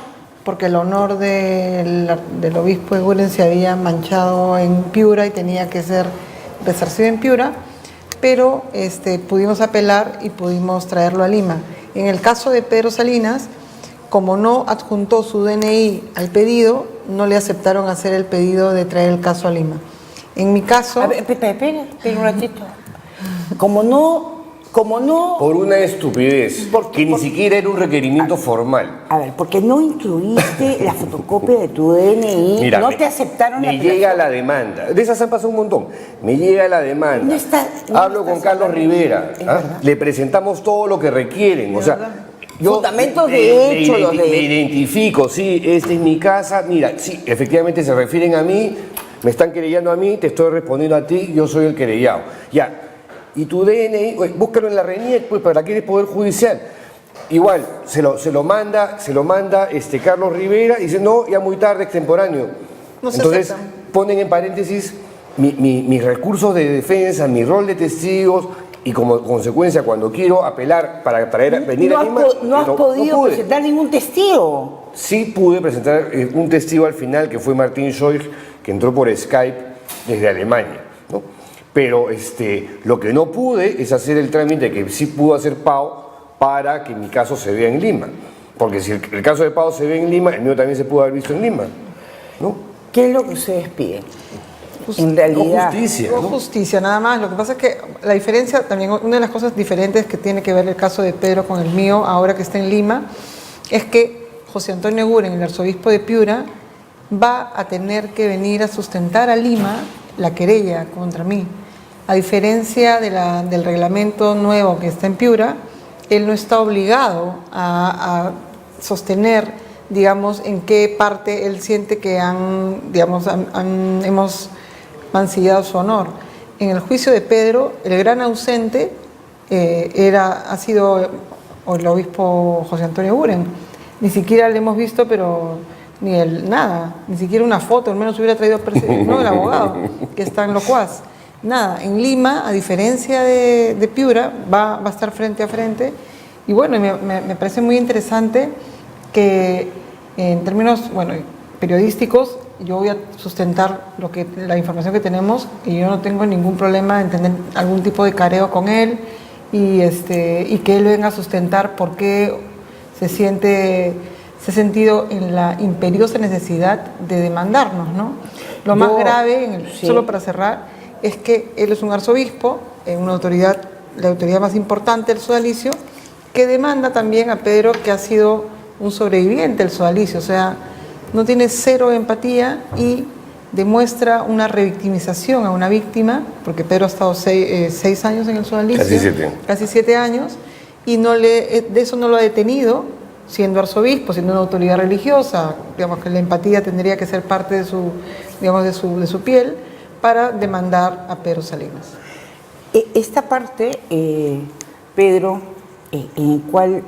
porque el honor del obispo Eguren se había manchado en Piura y tenía que ser resarcido en Piura, pero pudimos apelar y pudimos traerlo a Lima. En el caso de Pedro Salinas, como no adjuntó su DNI al pedido, no le aceptaron hacer el pedido de traer el caso a Lima. En mi caso... A ver, espera un ratito. Como no... Por una estupidez, que ni siquiera era un requerimiento formal. A ver, porque no incluiste la fotocopia de tu DNI, Mira, no te aceptaron me llega la demanda. De esas han pasado un montón. Me llega la demanda. No está- no Hablo está con Carlos sobre- Rivera. Es ¿ah? verdad. Le presentamos todo lo que requieren. O sea, Fundamentos de hecho, los de... Me identifico, sí, esta es mi casa. Mira, sí, efectivamente se refieren a mí, me están querellando a mí, te estoy respondiendo a ti, yo soy el querellado. Ya. Y tu DNI, búscalo en la RENIEC, pues, para que eres Poder Judicial. Igual, se lo manda Carlos Rivera y dice, no, ya muy tarde, extemporáneo. No se Entonces, aceptan. ponen en paréntesis mis recursos de defensa, mi rol de testigos, y como consecuencia, cuando quiero apelar para venir a Lima, No has podido pude. presentar ningún testigo. Sí pude presentar un testigo al final, que fue Martín Scheuch, que entró por Skype desde Alemania, ¿no? Pero lo que no pude es hacer el trámite que sí pudo hacer Pau para que mi caso se vea en Lima. Porque si el caso de Pau se ve en Lima, el mío también se pudo haber visto en Lima, ¿no? ¿Qué es lo que ustedes piden? En No realidad... justicia, No ¿no? justicia, nada más. Lo que pasa es que la diferencia, también una de las cosas diferentes que tiene que ver el caso de Pedro con el mío, ahora que está en Lima, es que José Antonio Eguren, el arzobispo de Piura, va a tener que venir a sustentar a Lima la querella contra mí. A diferencia del reglamento nuevo que está en Piura, él no está obligado a sostener, digamos, en qué parte él siente que hemos mancillado su honor. En el juicio de Pedro, el gran ausente ha sido el obispo José Antonio Eguren. Ni siquiera le hemos visto, pero nada, ni siquiera una foto, al menos hubiera traído no, el abogado, que está en Locuaz. Nada, en Lima, a diferencia de Piura, va a estar frente a frente. Y bueno, me parece muy interesante que en términos periodísticos, yo voy a sustentar la información que tenemos y yo no tengo ningún problema en tener algún tipo de careo con él y que él venga a sustentar por qué se ha sentido en la imperiosa necesidad de demandarnos, ¿no? Lo más grave, sí. solo para cerrar, es que él es un arzobispo, una autoridad, la autoridad más importante del sodalicio, que demanda también a Pedro, que ha sido un sobreviviente del sodalicio, o sea, no tiene cero empatía y demuestra una revictimización a una víctima, porque Pedro ha estado 6 años en el sodalicio, casi 7 años, y de eso no lo ha detenido, siendo arzobispo, siendo una autoridad religiosa, digamos que la empatía tendría que ser parte de su, digamos, de su piel, para demandar a Pedro Salinas. Esta parte, Pedro, en la cual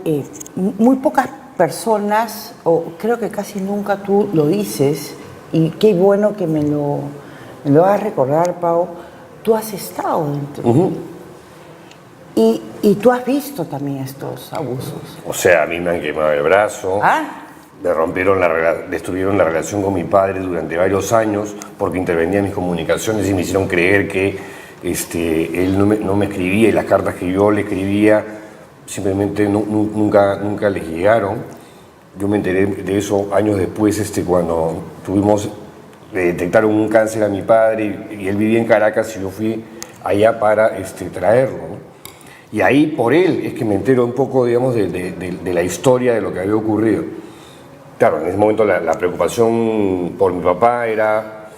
muy pocas personas, o creo que casi nunca tú lo dices, y qué bueno que me lo vas a recordar, Pau, tú has estado dentro. Y tú has visto también estos abusos. O sea, a mí me han quemado el brazo, me destruyeron la relación con mi padre durante varios años porque intervenía en mis comunicaciones y me hicieron creer que él no me escribía y las cartas que yo le escribía simplemente nunca les llegaron. Yo me enteré de eso años después, cuando detectaron un cáncer a mi padre y él vivía en Caracas y yo fui allá para traerlo, ¿no? Y ahí por él es que me entero un poco, digamos, de la historia de lo que había ocurrido. Claro, en ese momento la preocupación por mi papá era,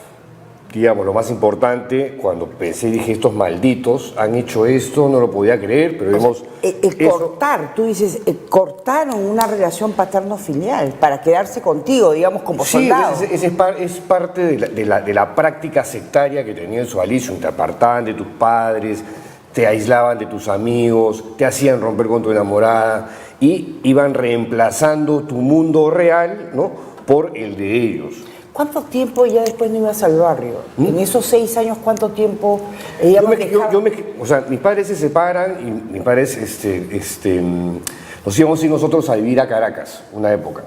digamos, lo más importante. Cuando pensé, dije, estos malditos han hecho esto, no lo podía creer, pero digamos... cortar, tú dices, cortaron una relación paterno-filial para quedarse contigo, digamos, como soldado. Sí, es parte de la práctica sectaria que tenía el sodalicio. Te apartaban de tus padres, te aislaban de tus amigos, te hacían romper con tu enamorada y iban reemplazando tu mundo real, ¿no?, por el de ellos. ¿Cuánto tiempo ya después no ibas al barrio? En esos 6 años, ¿cuánto tiempo? O sea, mis padres se separan y mis padres nos íbamos a ir nosotros a vivir a Caracas una época.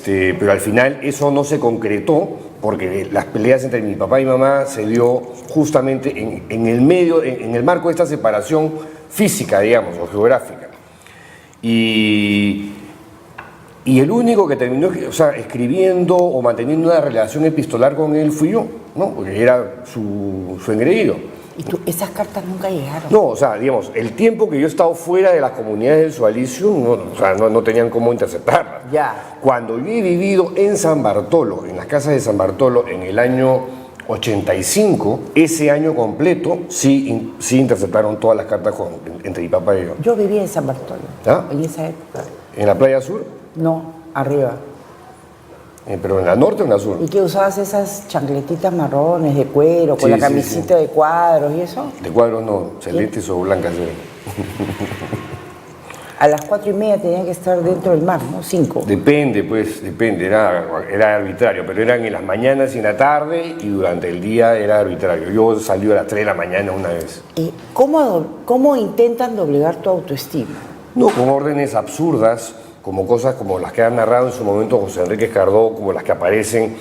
Pero al final eso no se concretó porque las peleas entre mi papá y mi mamá se dio justamente en el marco de esta separación física, digamos, o geográfica. Y el único que terminó, o sea, escribiendo o manteniendo una relación epistolar con él fui yo, ¿no? Porque era su engreído. ¿Y esas cartas nunca llegaron? No, o sea, digamos, el tiempo que yo he estado fuera de las comunidades del sodalicio, no tenían cómo interceptarlas. Ya. Cuando yo he vivido en San Bartolo, en las casas de San Bartolo, en el año 85, ese año completo, sí interceptaron todas las cartas entre mi papá y yo. Yo vivía en San Bartolo, en esa época. ¿En la playa sur? No, arriba. ¿Pero en la norte o en la sur? ¿Y que usabas esas chancletitas marrones de cuero, con la camisita de cuadros y eso? De cuadros no, celestes o blancas. A las 4:30 tenía que estar dentro del mar, ¿no? 5. Depende, era arbitrario, pero eran en las mañanas y en la tarde y durante el día era arbitrario. Yo salí a las 3 de la mañana una vez. ¿Cómo intentan doblegar tu autoestima? No, con órdenes absurdas, como cosas como las que ha narrado en su momento José Enrique Escardó, como las que aparecen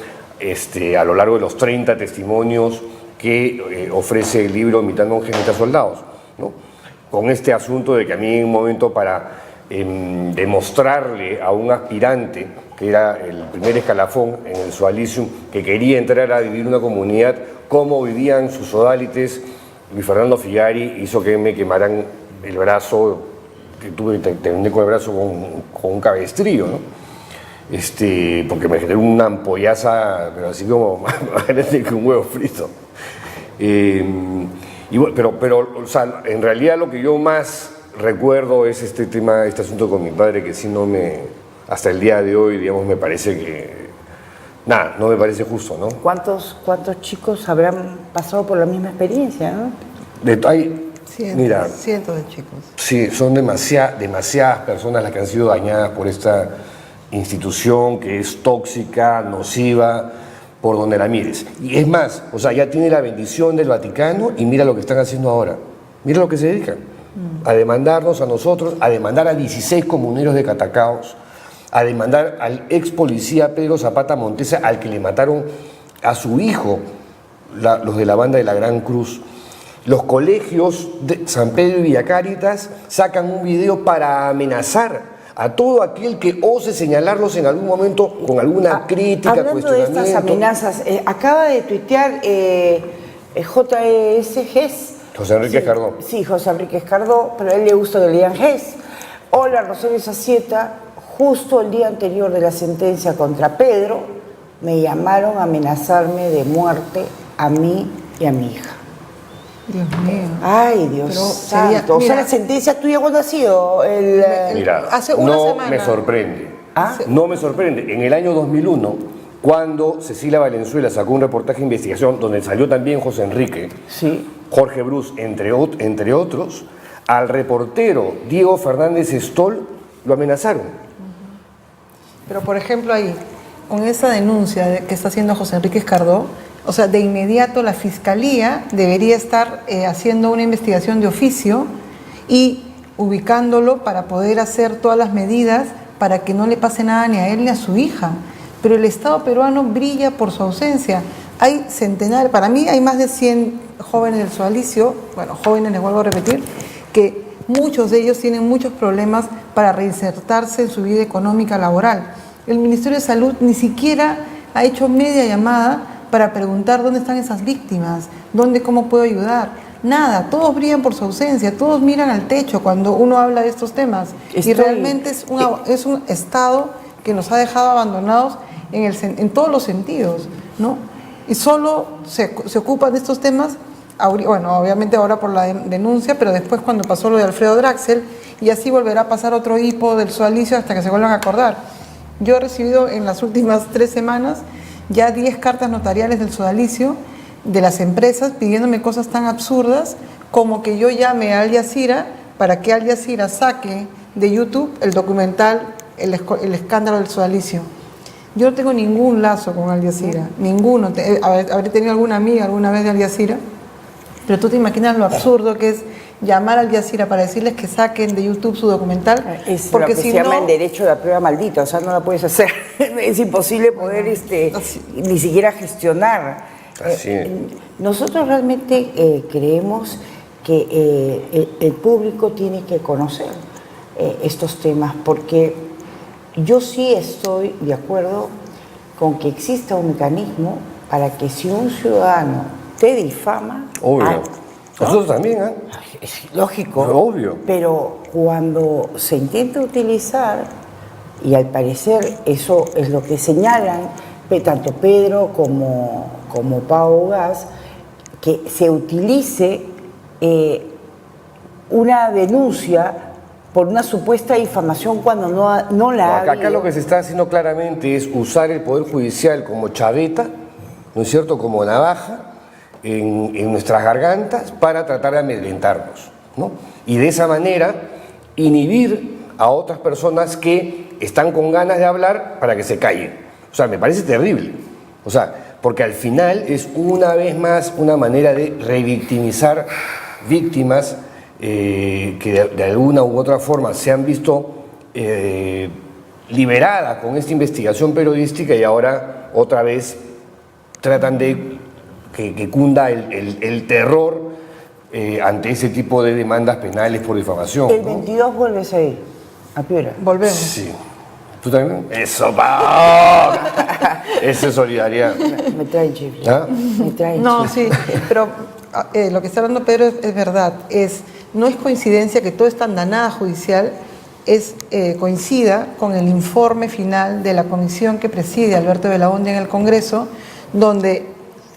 a lo largo de los 30 testimonios que ofrece el libro Imitando a un Geneta Soldados, ¿no? Con este asunto de que a mí en un momento para demostrarle a un aspirante, que era el primer escalafón en el sodalicium, que quería entrar a vivir una comunidad, cómo vivían sus sodálites, Luis Fernando Figari hizo que me quemaran el brazo, que terminé con el brazo con un cabestrillo, ¿no? Porque me generó una ampollaza, pero así como más grande que un huevo frito. Pero o sea, en realidad lo que yo más recuerdo es este asunto con mi padre, que sí hasta el día de hoy, digamos, me parece que, no me parece justo, ¿no? ¿Cuántos chicos habrán pasado por la misma experiencia, no? Cientos de chicos. Sí, son demasiadas personas las que han sido dañadas por esta institución que es tóxica, nociva, por donde la mires. Y es más, o sea, ya tiene la bendición del Vaticano y mira lo que están haciendo ahora. Mira lo que se dedican. A demandarnos a nosotros, a demandar a 16 comuneros de Catacaos, a demandar al ex policía Pedro Zapata Montesa, al que le mataron a su hijo los de la banda de la Gran Cruz. los colegios de San Pedro y Villa Cáritas sacan un video para amenazar a todo aquel que ose señalarlos en algún momento con alguna crítica, Hablando de cuestionamiento. estas amenazas, acaba de tuitear JS GES. José Enrique Escardó. Sí, José Enrique Escardó, pero a él le gusta que le digan GES. Hola, Rosario Sacieta, justo el día anterior de la sentencia contra Pedro, me llamaron a amenazarme de muerte a mí y a mi hija. Dios mío. Ay, Dios Pero santo. sería- O sea, mira, la sentencia tuya, ¿cuándo ha sido? Mira, Hace una no semana. me sorprende. ¿Ah? No me sorprende. En el año 2001, cuando Cecilia Valenzuela sacó un reportaje de investigación donde salió también José Enrique, Sí. Jorge Bruce, entre otros, al reportero Diego Fernández Stoll lo amenazaron. Pero por ejemplo ahí, con esa denuncia que está haciendo José Enrique Escardó, o sea, de inmediato la Fiscalía debería estar haciendo una investigación de oficio y ubicándolo para poder hacer todas las medidas para que no le pase nada ni a él ni a su hija. Pero el Estado peruano brilla por su ausencia. Hay centenares, para mí hay más de 100 jóvenes del sodalicio, bueno, jóvenes les vuelvo a repetir, que muchos de ellos tienen muchos problemas para reinsertarse en su vida económica laboral. El Ministerio de Salud ni siquiera ha hecho media llamada para preguntar dónde están esas víctimas, cómo puedo ayudar. Nada, todos brillan por su ausencia, todos miran al techo cuando uno habla de estos temas. Y realmente es un Estado que nos ha dejado abandonados en todos los sentidos, ¿no? Y solo se ocupan de estos temas, bueno, obviamente ahora por la denuncia, pero después cuando pasó lo de Alfredo Draxel, y así volverá a pasar otro hipo del sodalicio hasta que se vuelvan a acordar. Yo he recibido en las últimas 3 semanas ya 10 cartas notariales del sodalicio de las empresas pidiéndome cosas tan absurdas como que yo llame a Al Jazeera para que Al Jazeera saque de YouTube el documental El escándalo del sodalicio. Yo no tengo ningún lazo con Al Jazeera, ninguno. Habré tenido alguna amiga alguna vez de Al Jazeera, pero tú te imaginas lo absurdo que es llamar a Al Jazeera para decirles que saquen de YouTube su documental. Es porque lo que si se llama no, el derecho de la prueba maldita, o sea, no la puedes hacer. Es imposible poder ni siquiera gestionar. Así es. Nosotros realmente creemos que el público tiene que conocer estos temas, porque yo sí estoy de acuerdo con que exista un mecanismo para que si un ciudadano te difama, Obvio. Nosotros también, ¿eh? es lógico, Obvio. pero cuando se intenta utilizar, y al parecer eso es lo que señalan tanto Pedro como Pau Gas, que se utilice una denuncia por una supuesta difamación cuando no la ha Acá habido. lo que se está haciendo claramente es usar el Poder Judicial como chaveta, ¿no es cierto?, como navaja en nuestras gargantas para tratar de amedrentarnos, ¿no? Y de esa manera inhibir a otras personas que están con ganas de hablar para que se callen. O sea, me parece terrible. O sea, porque al final es una vez más una manera de revictimizar víctimas que de alguna u otra forma se han visto liberadas con esta investigación periodística y ahora otra vez tratan de que cunda el terror ante ese tipo de demandas penales por difamación. El ¿no? 22 vuelves a ir a Piura. volvemos. Sí. ¿Tú también? ¡Eso, Pau! Eso es solidaridad. Me traen chifle. ¿Ah? Me traen No, chifle. sí, pero lo que está hablando Pedro es verdad. No es coincidencia que toda esta andanada judicial coincida con el informe final de la comisión que preside Alberto Belaunde en el Congreso, donde,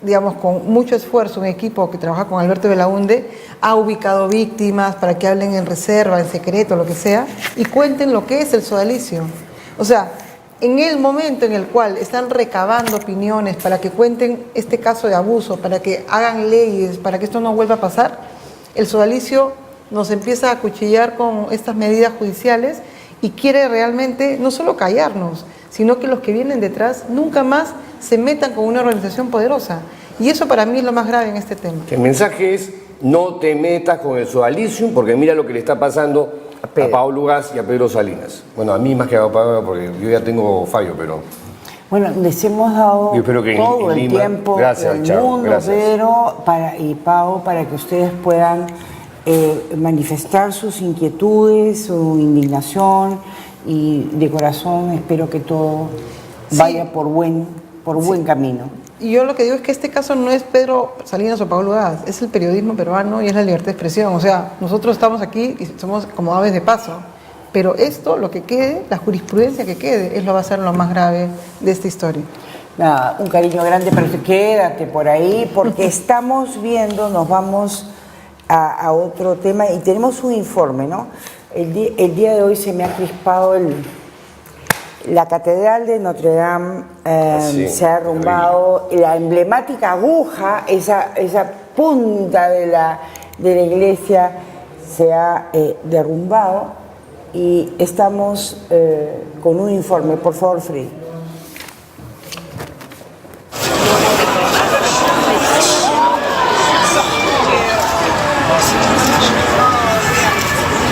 digamos, con mucho esfuerzo, un equipo que trabaja con Alberto Belaunde ha ubicado víctimas para que hablen en reserva, en secreto, lo que sea, y cuenten lo que es el sodalicio. O sea, en el momento en el cual están recabando opiniones para que cuenten este caso de abuso, para que hagan leyes, para que esto no vuelva a pasar, el sodalicio nos empieza a acuchillar con estas medidas judiciales y quiere realmente no solo callarnos, sino que los que vienen detrás nunca más se metan con una organización poderosa. Y eso para mí es lo más grave en este tema. El mensaje es: no te metas con el sodalicium, porque mira lo que le está pasando a Pablo Gas y a Pedro Salinas. Bueno, a mí más que a Pablo, porque yo ya tengo fallo, pero Bueno, les hemos dado Yo espero que en todo el Lima- tiempo Gracias, del Chao, mundo, gracias. Pedro y Pau, para que ustedes puedan manifestar sus inquietudes, su indignación, y de corazón espero que todo vaya por buen camino. Y yo lo que digo es que este caso no es Pedro Salinas o Pablo Gas, es el periodismo peruano y es la libertad de expresión. O sea, nosotros estamos aquí y somos como aves de paso, pero esto, lo que quede, la jurisprudencia que quede, es lo va a ser lo más grave de esta historia. Nada, un cariño grande, pero quédate por ahí, porque estamos viendo, nos vamos a otro tema y tenemos un informe, ¿no? El día de hoy se me ha crispado la Catedral de Notre Dame, Sí, se ha derrumbado, la emblemática aguja, esa punta de la iglesia se ha derrumbado y estamos con un informe. Por favor, Freddy.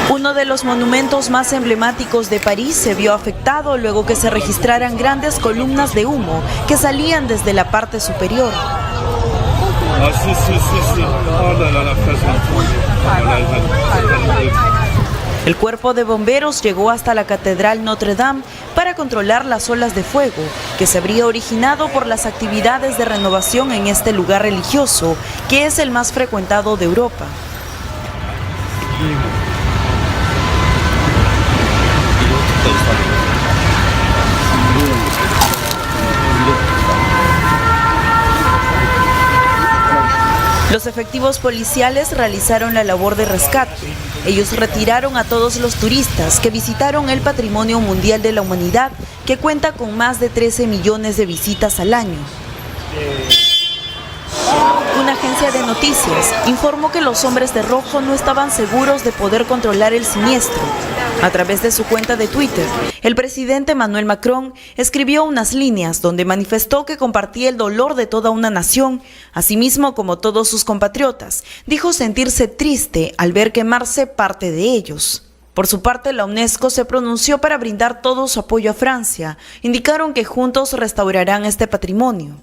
Uno de los monumentos más emblemáticos de París se vio afectado luego que se registraran grandes columnas de humo que salían desde la parte superior. Ah, sí. Oh là là, la El cuerpo de bomberos llegó hasta la Catedral Notre Dame para controlar las olas de fuego que se habría originado por las actividades de renovación en este lugar religioso, que es el más frecuentado de Europa. Los efectivos policiales realizaron la labor de rescate. Ellos retiraron a todos los turistas que visitaron el Patrimonio Mundial de la Humanidad, que cuenta con más de 13 millones de visitas al año. Una agencia de noticias informó que los hombres de rojo no estaban seguros de poder controlar el siniestro. A través de su cuenta de Twitter, el presidente Emmanuel Macron escribió unas líneas donde manifestó que compartía el dolor de toda una nación, asimismo como todos sus compatriotas. Dijo sentirse triste al ver quemarse parte de ellos. Por su parte, la UNESCO se pronunció para brindar todo su apoyo a Francia. Indicaron que juntos restaurarán este patrimonio.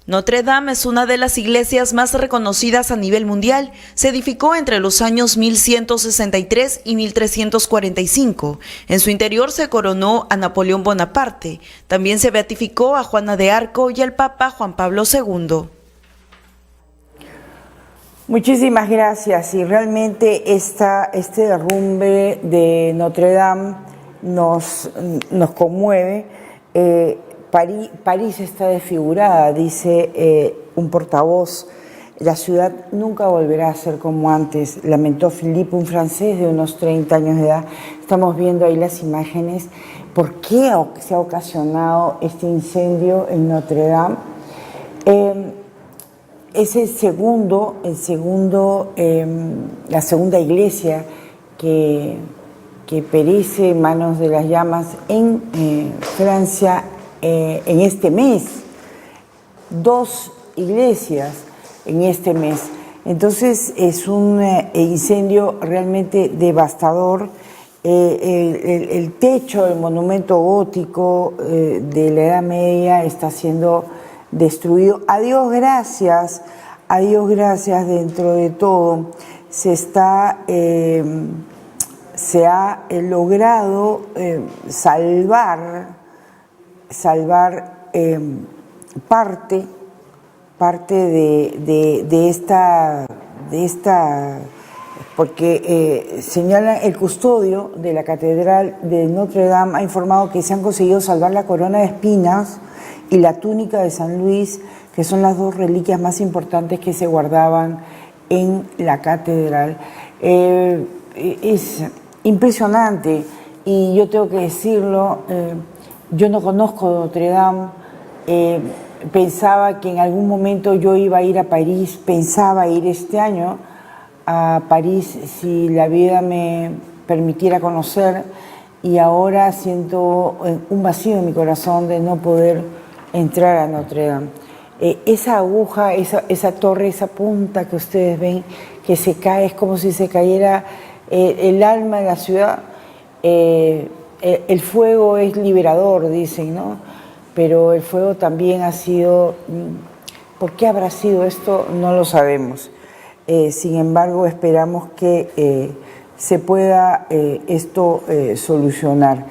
Notre Dame es una de las iglesias más reconocidas a nivel mundial. Se edificó entre los años 1163 y 1345. En su interior se coronó a Napoleón Bonaparte. También se beatificó a Juana de Arco y al Papa Juan Pablo II. Muchísimas gracias. Y realmente este derrumbe de Notre Dame nos conmueve. París está desfigurada, dice un portavoz. La ciudad nunca volverá a ser como antes, lamentó Philippe, un francés de unos 30 años de edad. Estamos viendo ahí las imágenes. ¿Por qué se ha ocasionado este incendio en Notre Dame? Es la segunda iglesia que perece en manos de las llamas en Francia en este mes. 2 iglesias en este mes. Entonces es un incendio realmente devastador. El techo del monumento gótico de la Edad Media está siendo destruido. A Dios gracias, dentro de todo se ha logrado salvar parte de esta, porque señala el custodio de la Catedral de Notre Dame ha informado que se han conseguido salvar la corona de espinas y la túnica de San Luis, que son las 2 reliquias más importantes que se guardaban en la catedral. Es impresionante y yo tengo que decirlo, yo no conozco Notre Dame, pensaba que en algún momento yo iba a ir a París, pensaba ir este año a París si la vida me permitiera conocer, y ahora siento un vacío en mi corazón de no poder entrar a Notre Dame. Esa aguja, esa torre, esa punta que ustedes ven que se cae, es como si se cayera el alma de la ciudad. El fuego es liberador, dicen, ¿no? pero el fuego también ha sido, ¿por qué habrá sido esto? No lo sabemos. Sin embargo, esperamos que se pueda esto solucionar.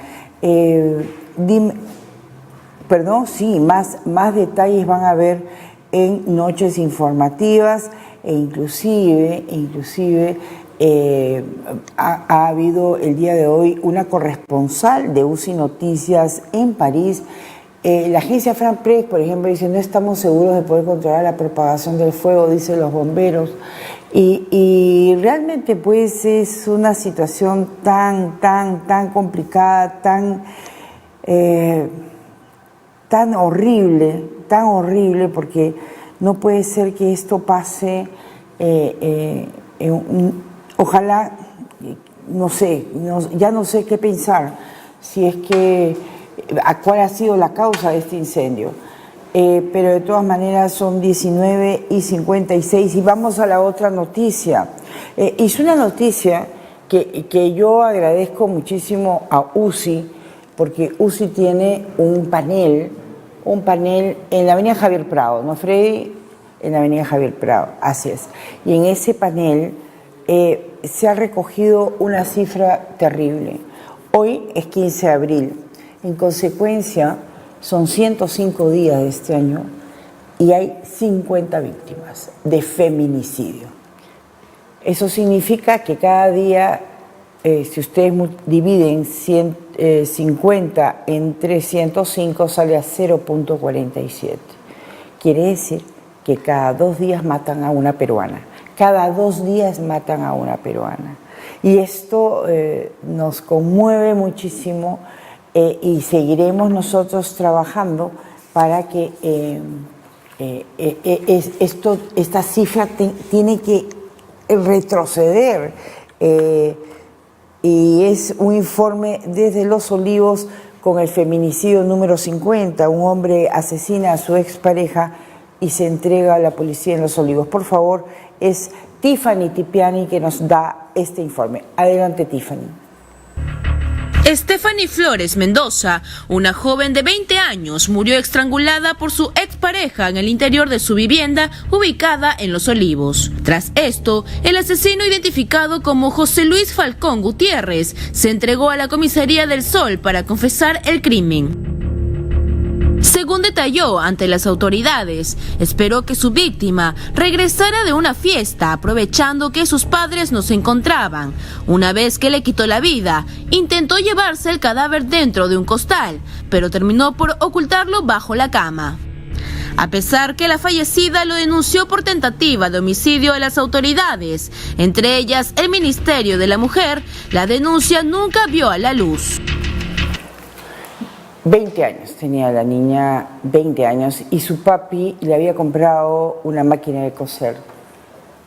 Perdón, sí, más detalles van a haber en noches informativas e inclusive ha habido el día de hoy una corresponsal de UCI Noticias en París. La agencia France Press, por ejemplo, dice: no estamos seguros de poder controlar la propagación del fuego, dicen los bomberos. Y realmente pues es una situación tan complicada, tan horrible, porque no puede ser que esto pase. Ojalá, ya no sé qué pensar, si es que cuál ha sido la causa de este incendio. Pero de todas maneras son 19:56 y vamos a la otra noticia. Es una noticia que yo agradezco muchísimo a UCI, porque UCI tiene un panel en la avenida Javier Prado, ¿no, Freddy? En la avenida Javier Prado, así es. Y en ese panel se ha recogido una cifra terrible. Hoy es 15 de abril. En consecuencia, son 105 días de este año y hay 50 víctimas de feminicidio. Eso significa que cada día, si ustedes dividen 50 entre 105, sale a 0.47. Quiere decir que cada 2 días matan a una peruana. Cada 2 días matan a una peruana. Y esto nos conmueve muchísimo. Y seguiremos nosotros trabajando para que esta cifra tiene que retroceder. Y es un informe desde Los Olivos con el feminicidio número 50. Un hombre asesina a su expareja y se entrega a la policía en Los Olivos. Por favor, es Tiffany Tipiani que nos da este informe. Adelante, Tiffany. Stephanie Flores Mendoza, una joven de 20 años, murió estrangulada por su expareja en el interior de su vivienda ubicada en Los Olivos. Tras esto, el asesino, identificado como José Luis Falcón Gutiérrez, se entregó a la comisaría del Sol para confesar el crimen. Según detalló ante las autoridades, esperó que su víctima regresara de una fiesta aprovechando que sus padres no se encontraban. Una vez que le quitó la vida, intentó llevarse el cadáver dentro de un costal, pero terminó por ocultarlo bajo la cama. A pesar que la fallecida lo denunció por tentativa de homicidio a las autoridades, entre ellas el Ministerio de la Mujer, la denuncia nunca vio a la luz. 20 años tenía la niña, 20 años, y su papi le había comprado una máquina de coser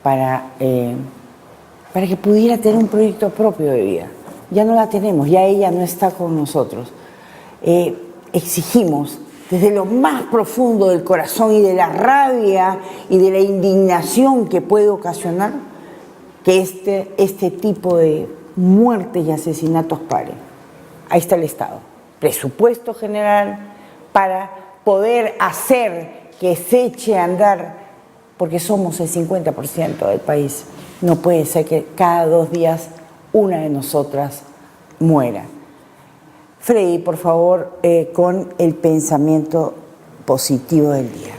para que pudiera tener un proyecto propio de vida. Ya no la tenemos, ya ella no está con nosotros. Exigimos desde lo más profundo del corazón y de la rabia y de la indignación que puede ocasionar que este tipo de muertes y asesinatos pare. Ahí está el Estado. Presupuesto general para poder hacer que se eche a andar, porque somos el 50% del país. No puede ser que cada 2 días una de nosotras muera. Freddy, por favor, con el pensamiento positivo del día.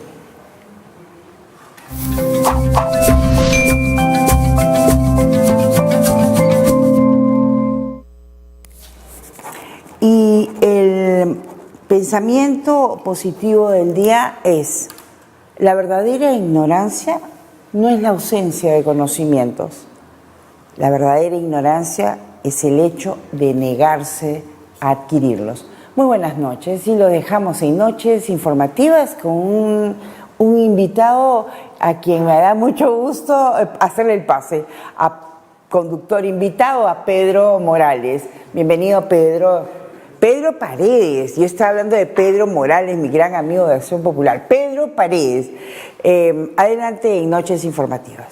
Y el pensamiento positivo del día es: la verdadera ignorancia no es la ausencia de conocimientos. La verdadera ignorancia es el hecho de negarse a adquirirlos. Muy buenas noches, y lo dejamos en Noches Informativas con un invitado a quien me da mucho gusto hacerle el pase, a conductor invitado, a Pedro Morales. Bienvenido, Pedro. Pedro Paredes, yo estaba hablando de Pedro Morales, mi gran amigo de Acción Popular. Pedro Paredes, adelante en Noches Informativas.